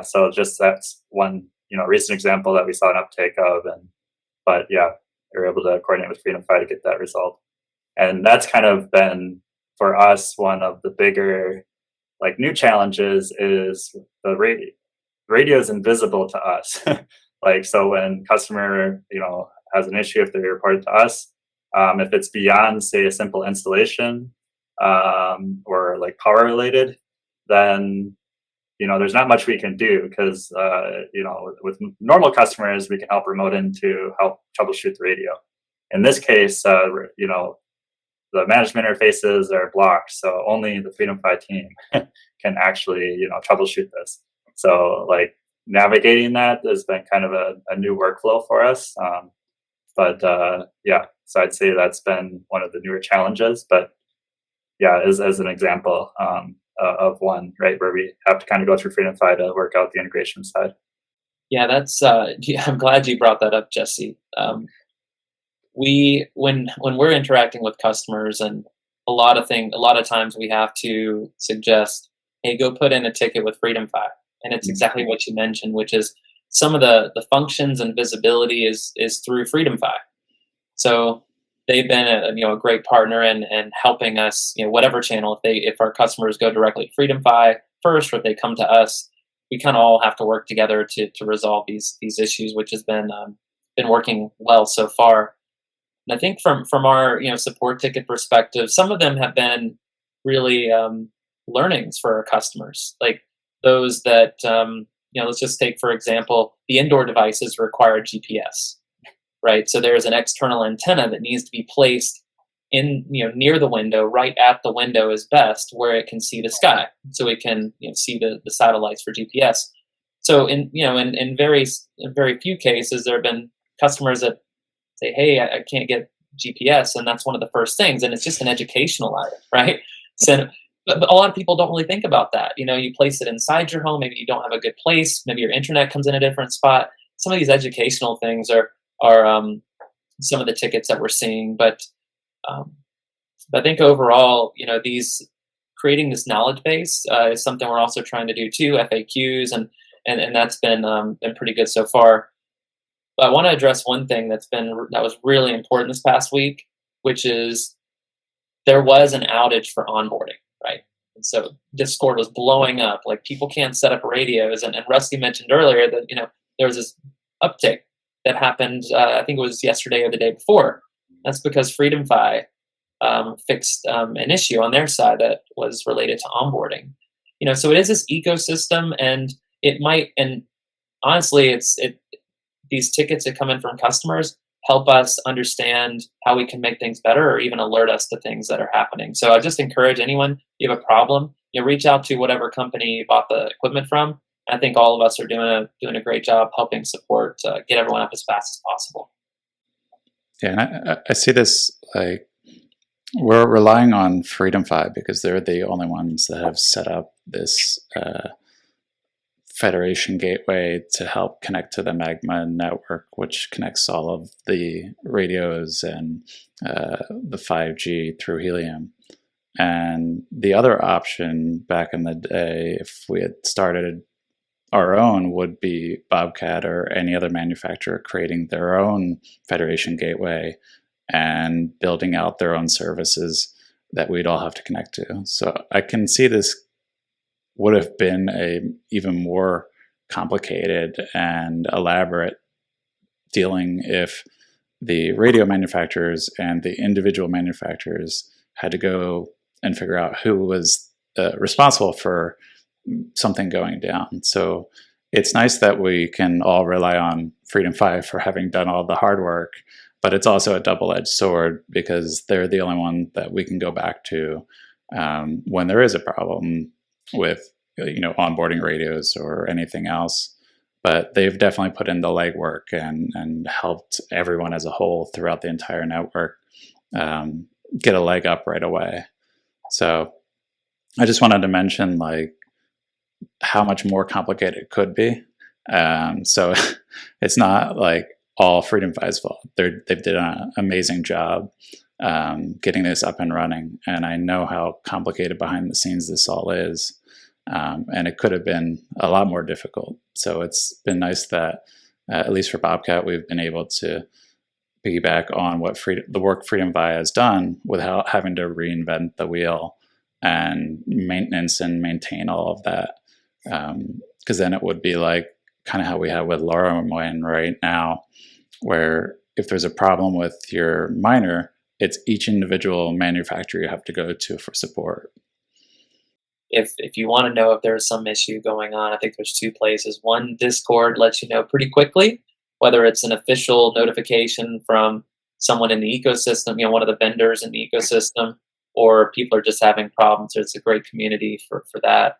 So just that's one recent example that we saw an uptake of, but we were able to coordinate with FreedomFi to get that result. And that's kind of been for us one of the bigger like new challenges is the radio is invisible to us. Like, so when customer has an issue, if they report it to us, if it's beyond say a simple installation or like power related, then there's not much we can do, because with normal customers we can help remote in to help troubleshoot the radio. In this case, the management interfaces are blocked, so only the FreedomFi team can actually troubleshoot this. So like navigating that has been kind of a new workflow for us. So I'd say that's been one of the newer challenges. But as an example of one, right, where we have to kind of go through FreedomFi to work out the integration side. Yeah, that's. I'm glad you brought that up, Jesse. When we're interacting with customers, and a lot of times we have to suggest, hey, go put in a ticket with FreedomFi, and it's exactly what you mentioned, which is some of the functions and visibility is through FreedomFi. So they've been a great partner and helping us, whatever channel, if our customers go directly to FreedomFi first, or if they come to us, we kind of all have to work together to resolve these issues, which has been working well so far. And I think from our support ticket perspective, some of them have been really learnings for our customers, like those that let's just take for example, the indoor devices require GPS, right? So there's an external antenna that needs to be placed in near the window, right at the window is best, where it can see the sky, so it can see the satellites for GPS. So in very few cases, there have been customers that say, hey, I can't get GPS, and that's one of the first things, and it's just an educational item, right? So but a lot of people don't really think about that. You place it inside your home, maybe you don't have a good place, maybe your internet comes in a different spot. Some of these educational things are some of the tickets that we're seeing, but I think overall, these creating this knowledge base is something we're also trying to do too. FAQs and that's been pretty good so far. But I want to address one thing that was really important this past week, which is there was an outage for onboarding, right? And so Discord was blowing up, like people can't set up radios, and Rusty mentioned earlier that there was this uptick that happened. I think it was yesterday or the day before. That's because FreedomFi fixed an issue on their side that was related to onboarding. So it is this ecosystem, and it might, and honestly, these tickets that come in from customers help us understand how we can make things better, or even alert us to things that are happening. So I just encourage anyone, if you have a problem, reach out to whatever company you bought the equipment from. I think all of us are doing a great job helping support, get everyone up as fast as possible. Yeah, and I see this, like, we're relying on FreedomFi because they're the only ones that have set up this federation gateway to help connect to the Magma network, which connects all of the radios and the 5G through Helium. And the other option back in the day, if we had started our own, would be Bobcat or any other manufacturer creating their own Federation gateway and building out their own services that we'd all have to connect to. So I can see this would have been a even more complicated and elaborate dealing if the radio manufacturers and the individual manufacturers had to go and figure out who was responsible for something going down. So it's nice that we can all rely on Freedom 5 for having done all the hard work, but it's also a double-edged sword because they're the only one that we can go back to when there is a problem with onboarding radios or anything else. But they've definitely put in the legwork and helped everyone as a whole throughout the entire network get a leg up right away. So I just wanted to mention how much more complicated it could be. So it's not like all Freedom 5's fault. They've did an amazing job getting this up and running. And I know how complicated behind the scenes this all is. And it could have been a lot more difficult. So it's been nice that, at least for Bobcat, we've been able to piggyback on what the work Freedom 5 has done without having to reinvent the wheel and maintenance and maintain all of that. Because then it would be like kind of how we have with LoRaWAN right now, where if there's a problem with your miner, it's each individual manufacturer you have to go to for support. If you want to know if there's some issue going on, I think there's two places. One, Discord lets you know pretty quickly, whether it's an official notification from someone in the ecosystem, one of the vendors in the ecosystem, or people are just having problems. It's a great community for that.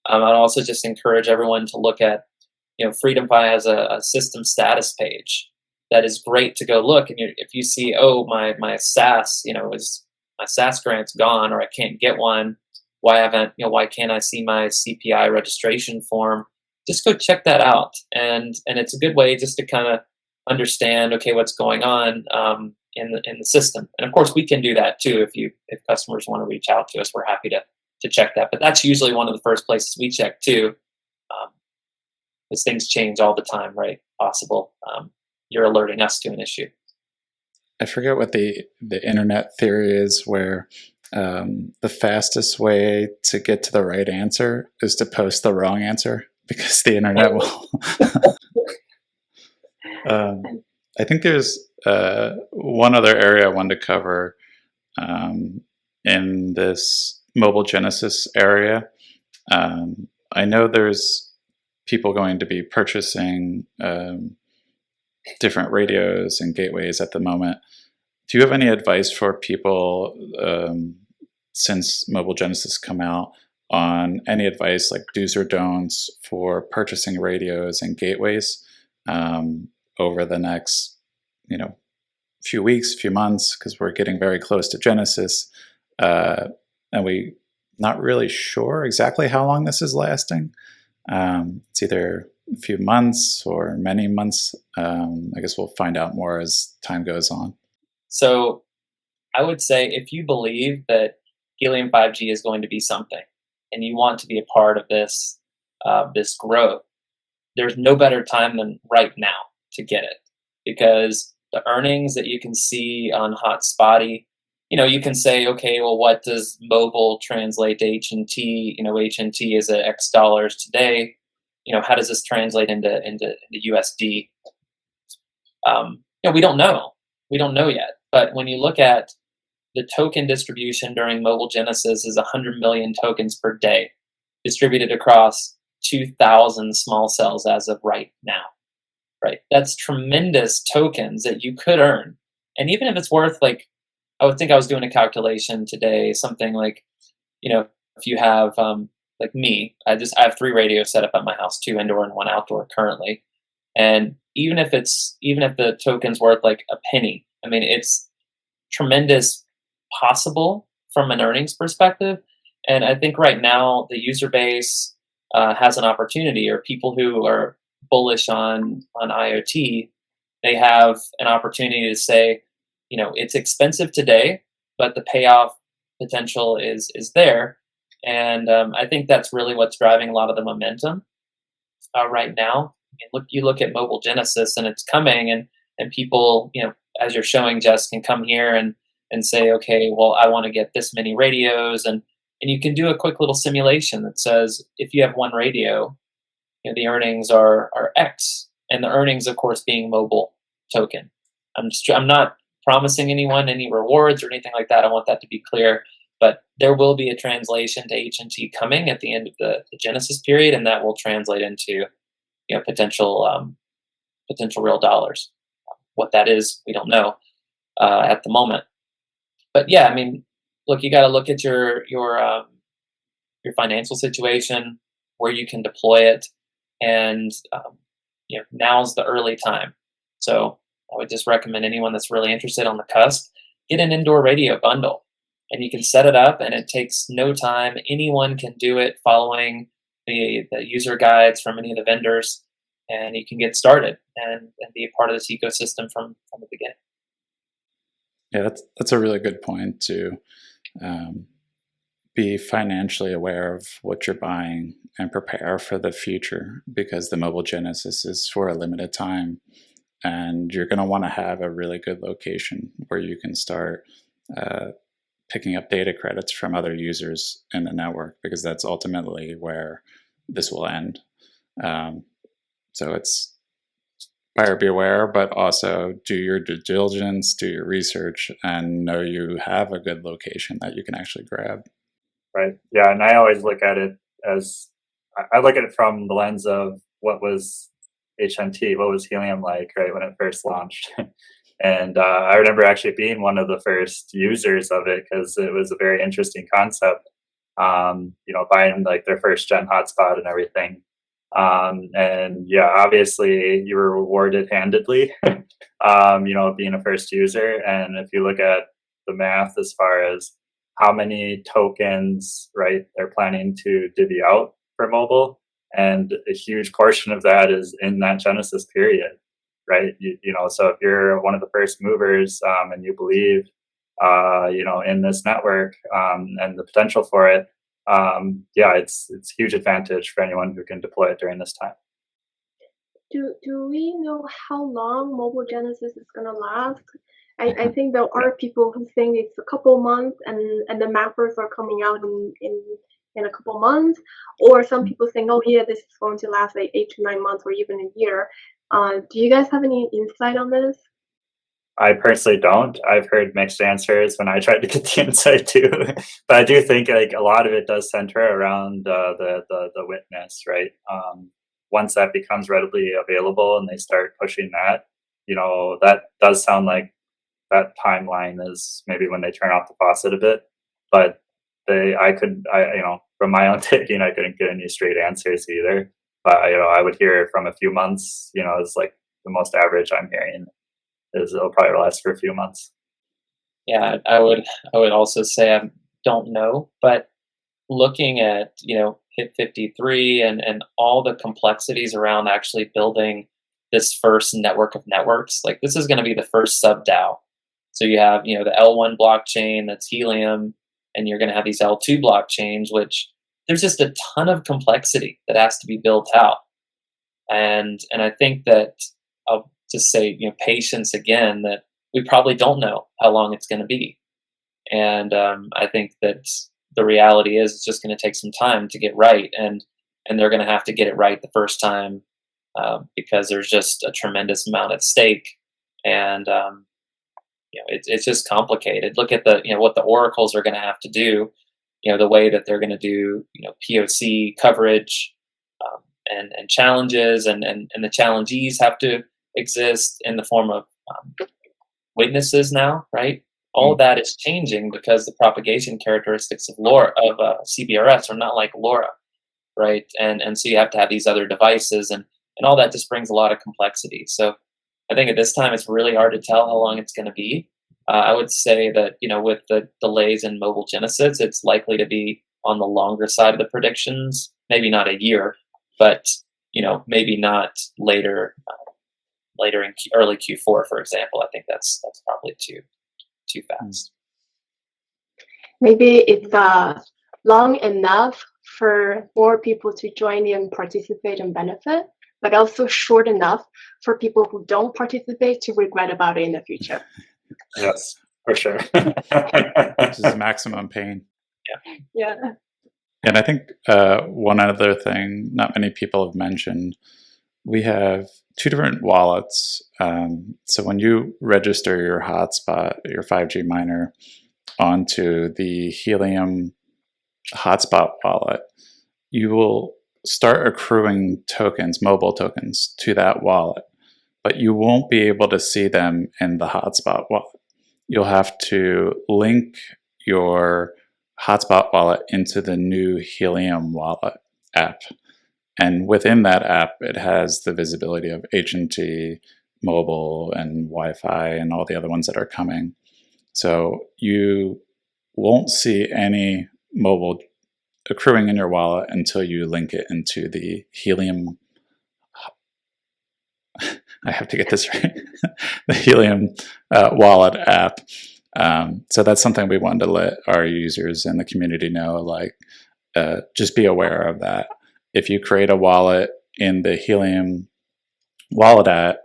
I'd also just encourage everyone to look at, Freedom 5 has a system status page that is great to go look. And if you see, my SaaS, my SaaS grant's gone, or I can't get one, why can't I see my CPI registration form? Just go check that out. And it's a good way just to kind of understand, okay, what's going on in the system. And of course we can do that too. If customers want to reach out to us, we're happy to check that. But that's usually one of the first places we check too. Because things change all the time, right? Possible. You're alerting us to an issue. I forget what the internet theory is, where the fastest way to get to the right answer is to post the wrong answer, because the internet will. I think there's one other area I wanted to cover in this mobile Genesis area. I know there's people going to be purchasing different radios and gateways at the moment. Do you have any advice for people since Mobile Genesis come out on any advice like do's or don'ts for purchasing radios and gateways over the next, few weeks, few months, because we're getting very close to Genesis, and we not really sure exactly how long this is lasting. It's either a few months or many months. I guess we'll find out more as time goes on. So I would say if you believe that Helium 5G is going to be something and you want to be a part of this growth, there's no better time than right now to get it, because the earnings that you can see on Hotspotty, you can say, okay, well, what does mobile translate to H&T? H&T is at X dollars today. How does this translate into USD? We don't know. We don't know yet. But when you look at the token distribution during Mobile Genesis is 100 million tokens per day, distributed across 2,000 small cells as of right now. Right? That's tremendous tokens that you could earn. And even if it's worth, I would think I was doing a calculation today, something like, if you have, like me, I have 3 radios set up at my house, 2 indoor and 1 outdoor currently. And even if the token's worth like a penny, it's tremendous possible from an earnings perspective. And I think right now the user base has an opportunity, or people who are bullish on IoT, they have an opportunity to say, it's expensive today, but the payoff potential is there, and I think that's really what's driving a lot of the momentum right now. I mean, you look at Mobile Genesis, and it's coming, and people, as you're showing, Jess, can come here and say, okay, well, I want to get this many radios, and you can do a quick little simulation that says if you have one radio, the earnings are X, and the earnings, of course, being mobile token. I'm not promising anyone any rewards or anything like that. I want that to be clear. But there will be a translation to HNT coming at the end of the Genesis period, and that will translate into potential real dollars. What that is, we don't know at the moment. But yeah, I mean, look, you got to look at your financial situation, where you can deploy it, and now's the early time. So I would just recommend anyone that's really interested on the cusp, get an indoor radio bundle. And you can set it up, and it takes no time. Anyone can do it following the user guides from any of the vendors, and you can get started and be a part of this ecosystem from the beginning. Yeah, that's a really good point, to be financially aware of what you're buying and prepare for the future, because the Mobile Genesis is for a limited time, and you're going to want to have a really good location where you can start picking up data credits from other users in the network, because that's ultimately where this will end. So it's buyer beware, but also do your due diligence, do your research, and know you have a good location that you can actually grab. Right. Yeah, and I always look at it as, I look at it from the lens of what was HNT, what was Helium like, right, when it first launched. And I remember actually being one of the first users of it, because it was a very interesting concept, buying like their first gen hotspot and everything. And yeah, obviously you were rewarded handedly, being a first user. And if you look at the math as far as how many tokens, right, they're planning to divvy out for mobile, and a huge portion of that is in that Genesis period. Right, so if you're one of the first movers, and you believe, in this network, and the potential for it, it's a huge advantage for anyone who can deploy it during this time. Do we know how long Mobile Genesis is gonna last? I think there are people who think it's a couple months, and the mappers are coming out in a couple months, or some people think, oh yeah, this is going to last like 8 to 9 months or even a year. Do you guys have any insight on this? I personally don't. I've heard mixed answers when I tried to get the insight too, but I do think like a lot of it does center around the witness, right? Once that becomes readily available and they start pushing that, that does sound like that timeline is maybe when they turn off the faucet a bit. But from my own thinking, I couldn't get any straight answers either. But I would hear from a few months, is like the most average I'm hearing, is it'll probably last for a few months. Yeah, I would also say I don't know, but looking at HIT 53 and all the complexities around actually building this first network of networks, like this is going to be the first sub DAO. So you have the L1 blockchain, that's Helium, and you're going to have these L2 blockchains, which there's just a ton of complexity that has to be built out. And I think that I'll just say, patience again, that we probably don't know how long it's going to be. And I think that the reality is it's just going to take some time to get right. And they're going to have to get it right the first time, because there's just a tremendous amount at stake. And, it's just complicated. Look at what the oracles are going to have to do, the way that they're going to do, POC coverage, and challenges, and the challengees have to exist in the form of witnesses now, right? All of that is changing because the propagation characteristics of CBRS are not like LoRa, right? And so you have to have these other devices, and all that just brings a lot of complexity. So I think at this time it's really hard to tell how long it's going to be. I would say that with the delays in Mobile Genesis, it's likely to be on the longer side of the predictions. Maybe not a year, but maybe not later in early Q4, for example. I think that's probably too fast. Maybe it's long enough for more people to join in, participate, and benefit, but also short enough for people who don't participate to regret about it in the future. Yes, for sure. Which is maximum pain. Yeah. And I think one other thing not many people have mentioned, we have two different wallets. So when you register your hotspot, your 5G miner, onto the Helium hotspot wallet, you will start accruing tokens, mobile tokens, to that wallet, but you won't be able to see them in the hotspot wallet. You'll have to link your hotspot wallet into the new Helium Wallet app. And within that app, it has the visibility of HNT, mobile, and Wi-Fi, and all the other ones that are coming. So you won't see any mobile accruing in your wallet until you link it into the Helium. I have to get this right. The Helium wallet app. So that's something we wanted to let our users in the community know. Like, just be aware of that. If you create a wallet in the Helium wallet app,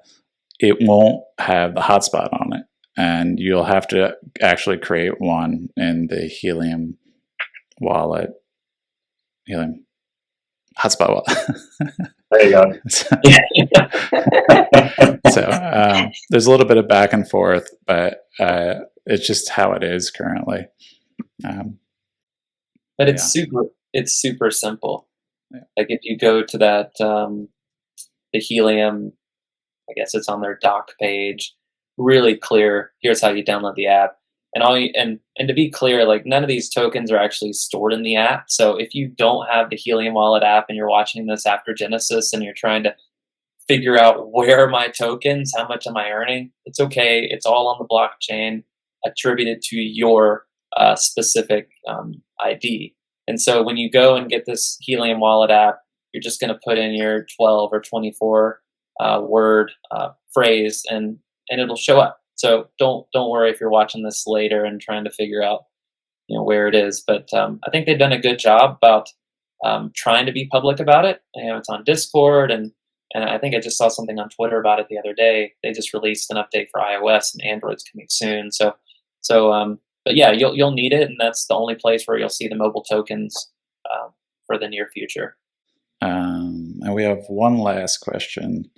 it won't have the hotspot on it, and you'll have to actually create one in the Helium wallet, Helium hotspot wallet. There you go. So there's a little bit of back and forth, but it's just how it is currently. But it's super simple. Yeah. Like if you go to that the Helium, I guess it's on their doc page, really clear. Here's how you download the app, and to be clear, like none of these tokens are actually stored in the app. So if you don't have the Helium Wallet app and you're watching this after Genesis and you're trying to figure out where are my tokens, how much am I earning, it's okay. It's all on the blockchain, attributed to your specific ID. And so when you go and get this Helium Wallet app, you're just going to put in your 12 or 24 word phrase, and it'll show up. So don't worry if you're watching this later and trying to figure out where it is. But I think they've done a good job about trying to be public about it. It's on Discord, and I think I just saw something on Twitter about it the other day. They just released an update for iOS, and Android's coming soon. But yeah, you'll need it, and that's the only place where you'll see the mobile tokens for the near future. And we have one last question.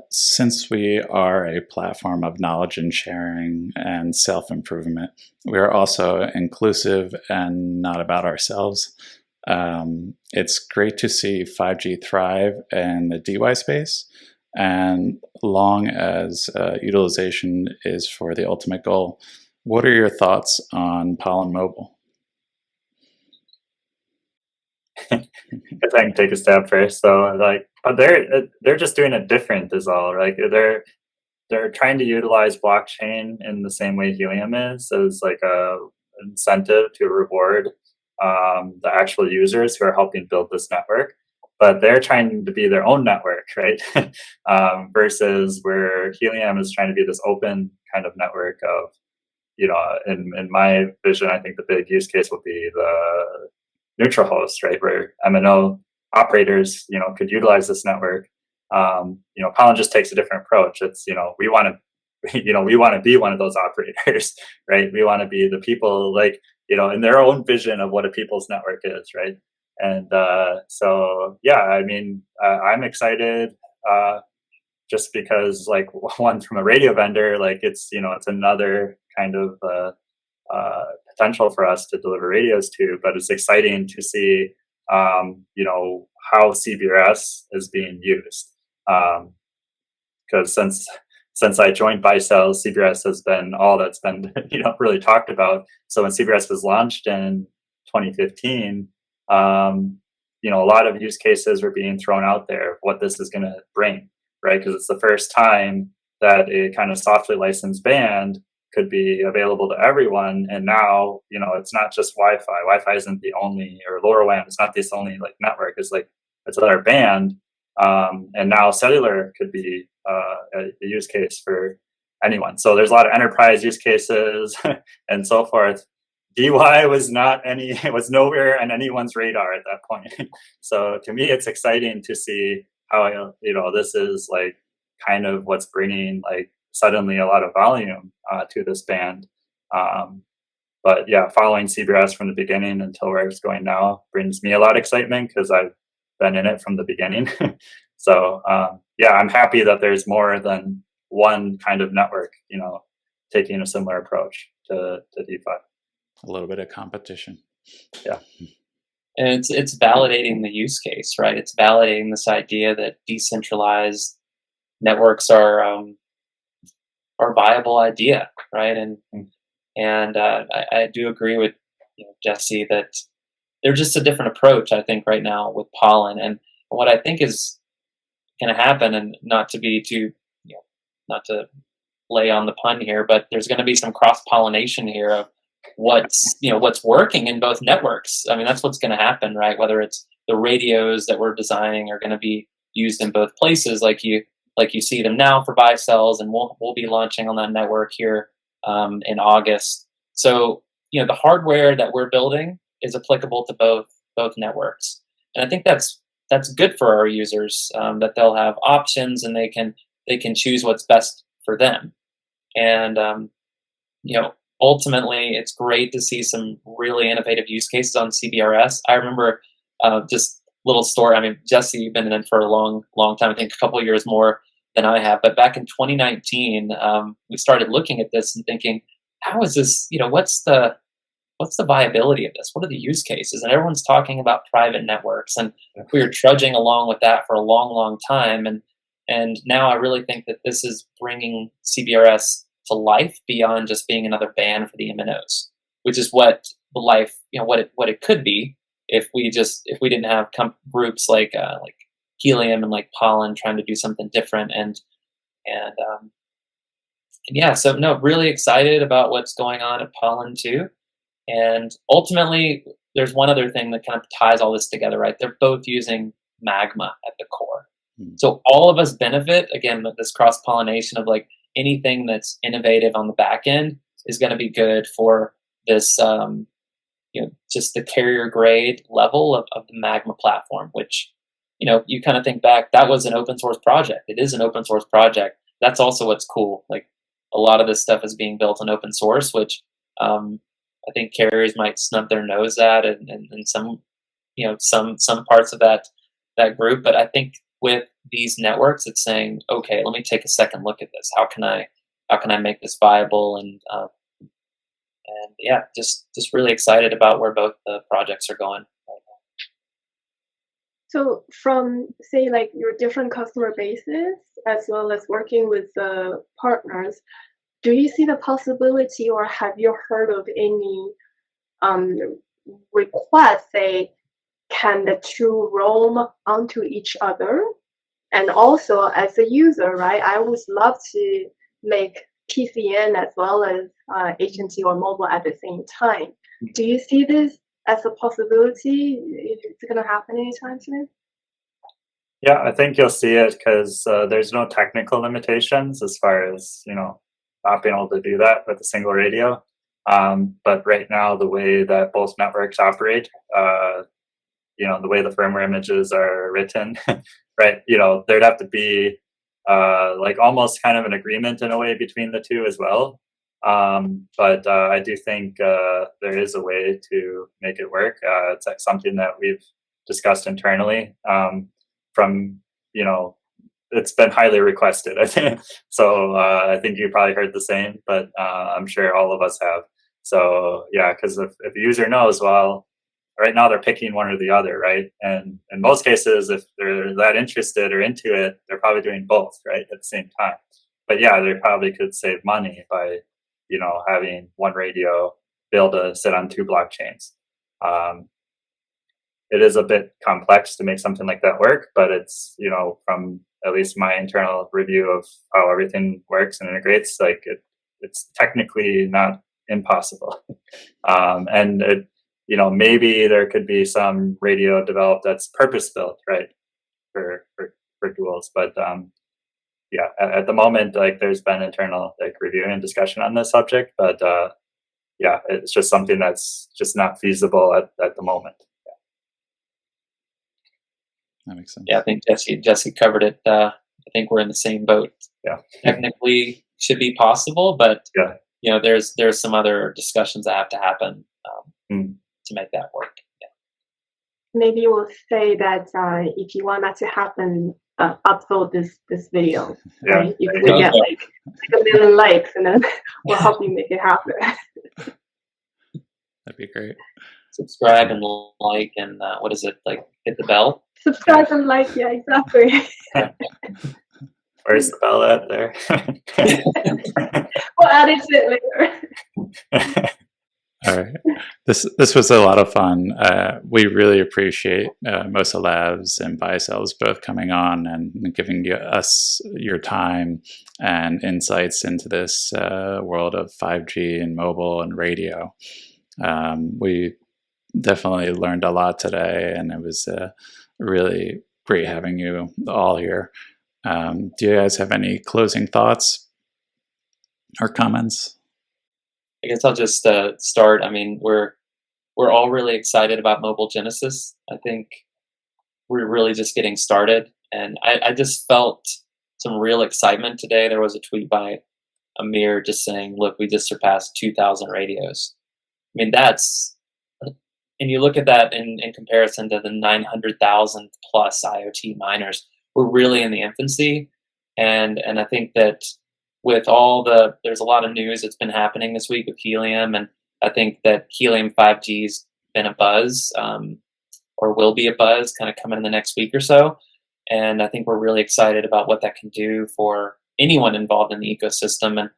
Since we are a platform of knowledge and sharing and self-improvement, we are also inclusive and not about ourselves. It's great to see 5G thrive in the DeWi space, and long as utilization is for the ultimate goal. What are your thoughts on Pollen Mobile? I can take a stab first. So, like, they're just doing it different, is all. Like, they're trying to utilize blockchain in the same way Helium is, as like a incentive to reward the actual users who are helping build this network. But they're trying to be their own network, right? Versus where Helium is trying to be this open kind of network of, in my vision, I think the big use case would be the neutral host, right, where MNO operators, could utilize this network. Pollen just takes a different approach. It's, we want to be one of those operators, right? We want to be the people, like, in their own vision of what a people's network is, right? And so, yeah, I mean, I'm excited just because, like, one, from a radio vendor, like, it's another kind of potential for us to deliver radios to, but it's exciting to see, how CBRS is being used. Because since I joined BaiCells, CBRS has been all that's been, really talked about. So when CBRS was launched in 2015, a lot of use cases were being thrown out there of what this is going to bring, right? Because it's the first time that a kind of softly licensed band could be available to everyone. And now, it's not just Wi-Fi. Wi-Fi isn't the only, or LoRaWAN, it's not this only like network. It's like, it's another band. And now cellular could be a use case for anyone. So there's a lot of enterprise use cases and so forth DeWi was was nowhere on anyone's radar at that point. So to me, it's exciting to see how, this is like kind of what's bringing like suddenly a lot of volume to this band. But yeah, following CBRS from the beginning until where it's going now brings me a lot of excitement because I've been in it from the beginning. So yeah, I'm happy that there's more than one kind of network, taking a similar approach to DeFi. A little bit of competition. Yeah. And it's validating the use case, right? It's validating this idea that decentralized networks are a viable idea, right? And I do agree with Jesse that they're just a different approach, I think, right now with Pollen. And what I think is going to happen, and not to be too, not to lay on the pun here, but there's going to be some cross pollination here of what's working in both networks. I mean, that's what's going to happen, right? Whether it's the radios that we're designing are going to be used in both places, like you see them now for BaiCells, and we'll be launching on that network here in August. So the hardware that we're building is applicable to both networks, and I think that's good for our users, that they'll have options and they can choose what's best for them. And ultimately, it's great to see some really innovative use cases on CBRS. I remember just little story. I mean, Jesse, you've been in it for a long time. I think a couple of years more than I have. But back in 2019, we started looking at this and thinking, how is this? What's the viability of this? What are the use cases? And everyone's talking about private networks, and we were trudging along with that for a long time. And now I really think that this is bringing CBRS to life beyond just being another band for the MNOs, which is what the life, what it could be if we didn't have groups like Helium and like Pollen trying to do something different. And yeah, so no, really excited about what's going on at Pollen too. And ultimately, there's one other thing that kind of ties all this together, right? They're both using Magma at the core. So all of us benefit, again, this cross-pollination of like anything that's innovative on the back end is going to be good for this, just the carrier grade level of the Magma platform, which, you kind of think back, that was an open source project. It is an open source project. That's also what's cool. Like a lot of this stuff is being built on open source, which I think carriers might snub their nose at, and some, some parts of that group. But I think with these networks, it's saying, okay, let me take a second look at this. How can I make this viable? And yeah, just really excited about where both the projects are going right now. So from, say, like your different customer bases, as well as working with the partners, do you see the possibility, or have you heard of any requests, say, can the two roam onto each other? And also, as a user, right, I would love to make PCN as well as agency or mobile at the same time. Do you see this as a possibility? If it's going to happen anytime soon? Yeah, I think you'll see it because there's no technical limitations as far as, not being able to do that with a single radio. But right now, the way that both networks operate, the way the firmware images are written, right, there'd have to be like almost kind of an agreement in a way between the two as well. But I do think there is a way to make it work. It's something that we've discussed internally. It's been highly requested, I think. So I think you probably heard the same, but I'm sure all of us have. So yeah, because if a user knows, well, right now they're picking one or the other, right? And in most cases, if they're that interested or into it, they're probably doing both, right, at the same time. But yeah, they probably could save money by, having one radio be able to sit on two blockchains. It is a bit complex to make something like that work, but it's, from at least my internal review of how everything works and integrates, like it's technically not impossible. And it, maybe there could be some radio developed that's purpose built, right, for duals. But yeah, at the moment, like there's been internal like review and discussion on this subject, but yeah, it's just something that's just not feasible at the moment. That makes sense. Yeah, I think Jesse covered it. I think we're in the same boat. Yeah. Technically should be possible, but Yeah. you know, there's some other discussions that have to happen to make that work. Yeah. Maybe we'll say that if you want that to happen, upload this video, Yeah. right? If we get like 1 million likes, and then we'll help you make it happen. That'd be great. Subscribe and like, and what is it, like, hit the bell? Subscribe and like, yeah, exactly. Where's the bell at there? We'll add it to it later. All right. This was a lot of fun. We really appreciate Mosolabs and BaiCells both coming on and giving us your time and insights into this world of 5G and mobile and radio. We definitely learned a lot today, and it was really great having you all here. Do you guys have any closing thoughts or comments? I guess I'll just start. I mean, we're all really excited about Mobile Genesis. I think we're really just getting started, and I just felt some real excitement today. There was a tweet by Amir just saying, "Look, we just surpassed 2,000 radios." I mean, and you look at that in comparison to the 900,000 plus IoT miners. We're really in the infancy, and I think that with there's a lot of news that's been happening this week with Helium, and I think that Helium 5G's been a buzz, or will be a buzz, kind of coming in the next week or so. And I think we're really excited about what that can do for anyone involved in the ecosystem.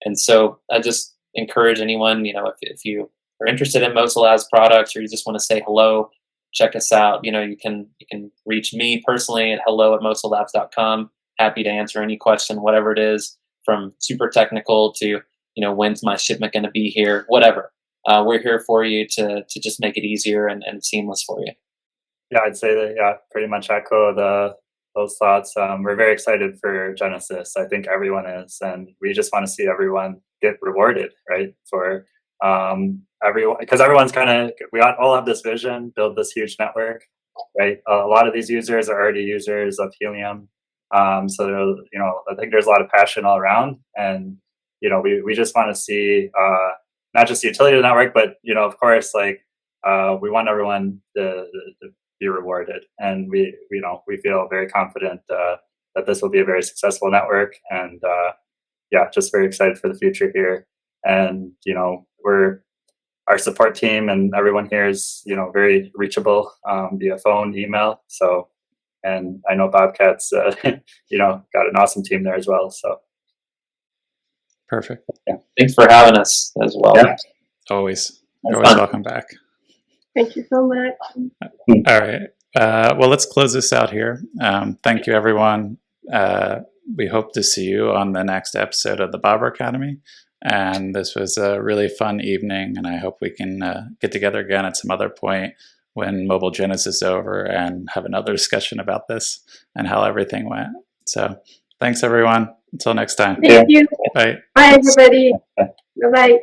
And so I just encourage anyone, you know, if you are interested in Mosolabs products, or you just want to say hello, check us out. You know, you can reach me personally at hello@mosolabs.com. Happy to answer any question, whatever it is, from super technical to, you know, when's my shipment going to be here, whatever. We're here for you to just make it easier and seamless for you. Yeah, I'd say that, yeah, pretty much echo those thoughts. We're very excited for Genesis. I think everyone is, and we just want to see everyone get rewarded, right? For everyone, because everyone's we all have this vision, build this huge network, right? A lot of these users are already users of Helium. So, you know, I think there's a lot of passion all around, and, you know, we just want to see not just the utility of the network, but, you know, of course, like, we want everyone to be rewarded, and we feel very confident that this will be a very successful network, and yeah, just very excited for the future here. And, you know, our support team and everyone here is, you know, very reachable via phone, email. So, and I know Bobcat's, you know, got an awesome team there as well. So Perfect. Yeah. Thanks for having us as well. Yeah. Always Fun. welcome back. Thank you so much. All right. Well, let's close this out here. Thank you, everyone. We hope to see you on the next episode of the Bobber Academy. And this was a really fun evening, and I hope we can get together again at some other point when Mobile Genesis is over and have another discussion about this and how everything went. So thanks, everyone. Until next time. Thank you. Bye. Bye, everybody. Bye-bye.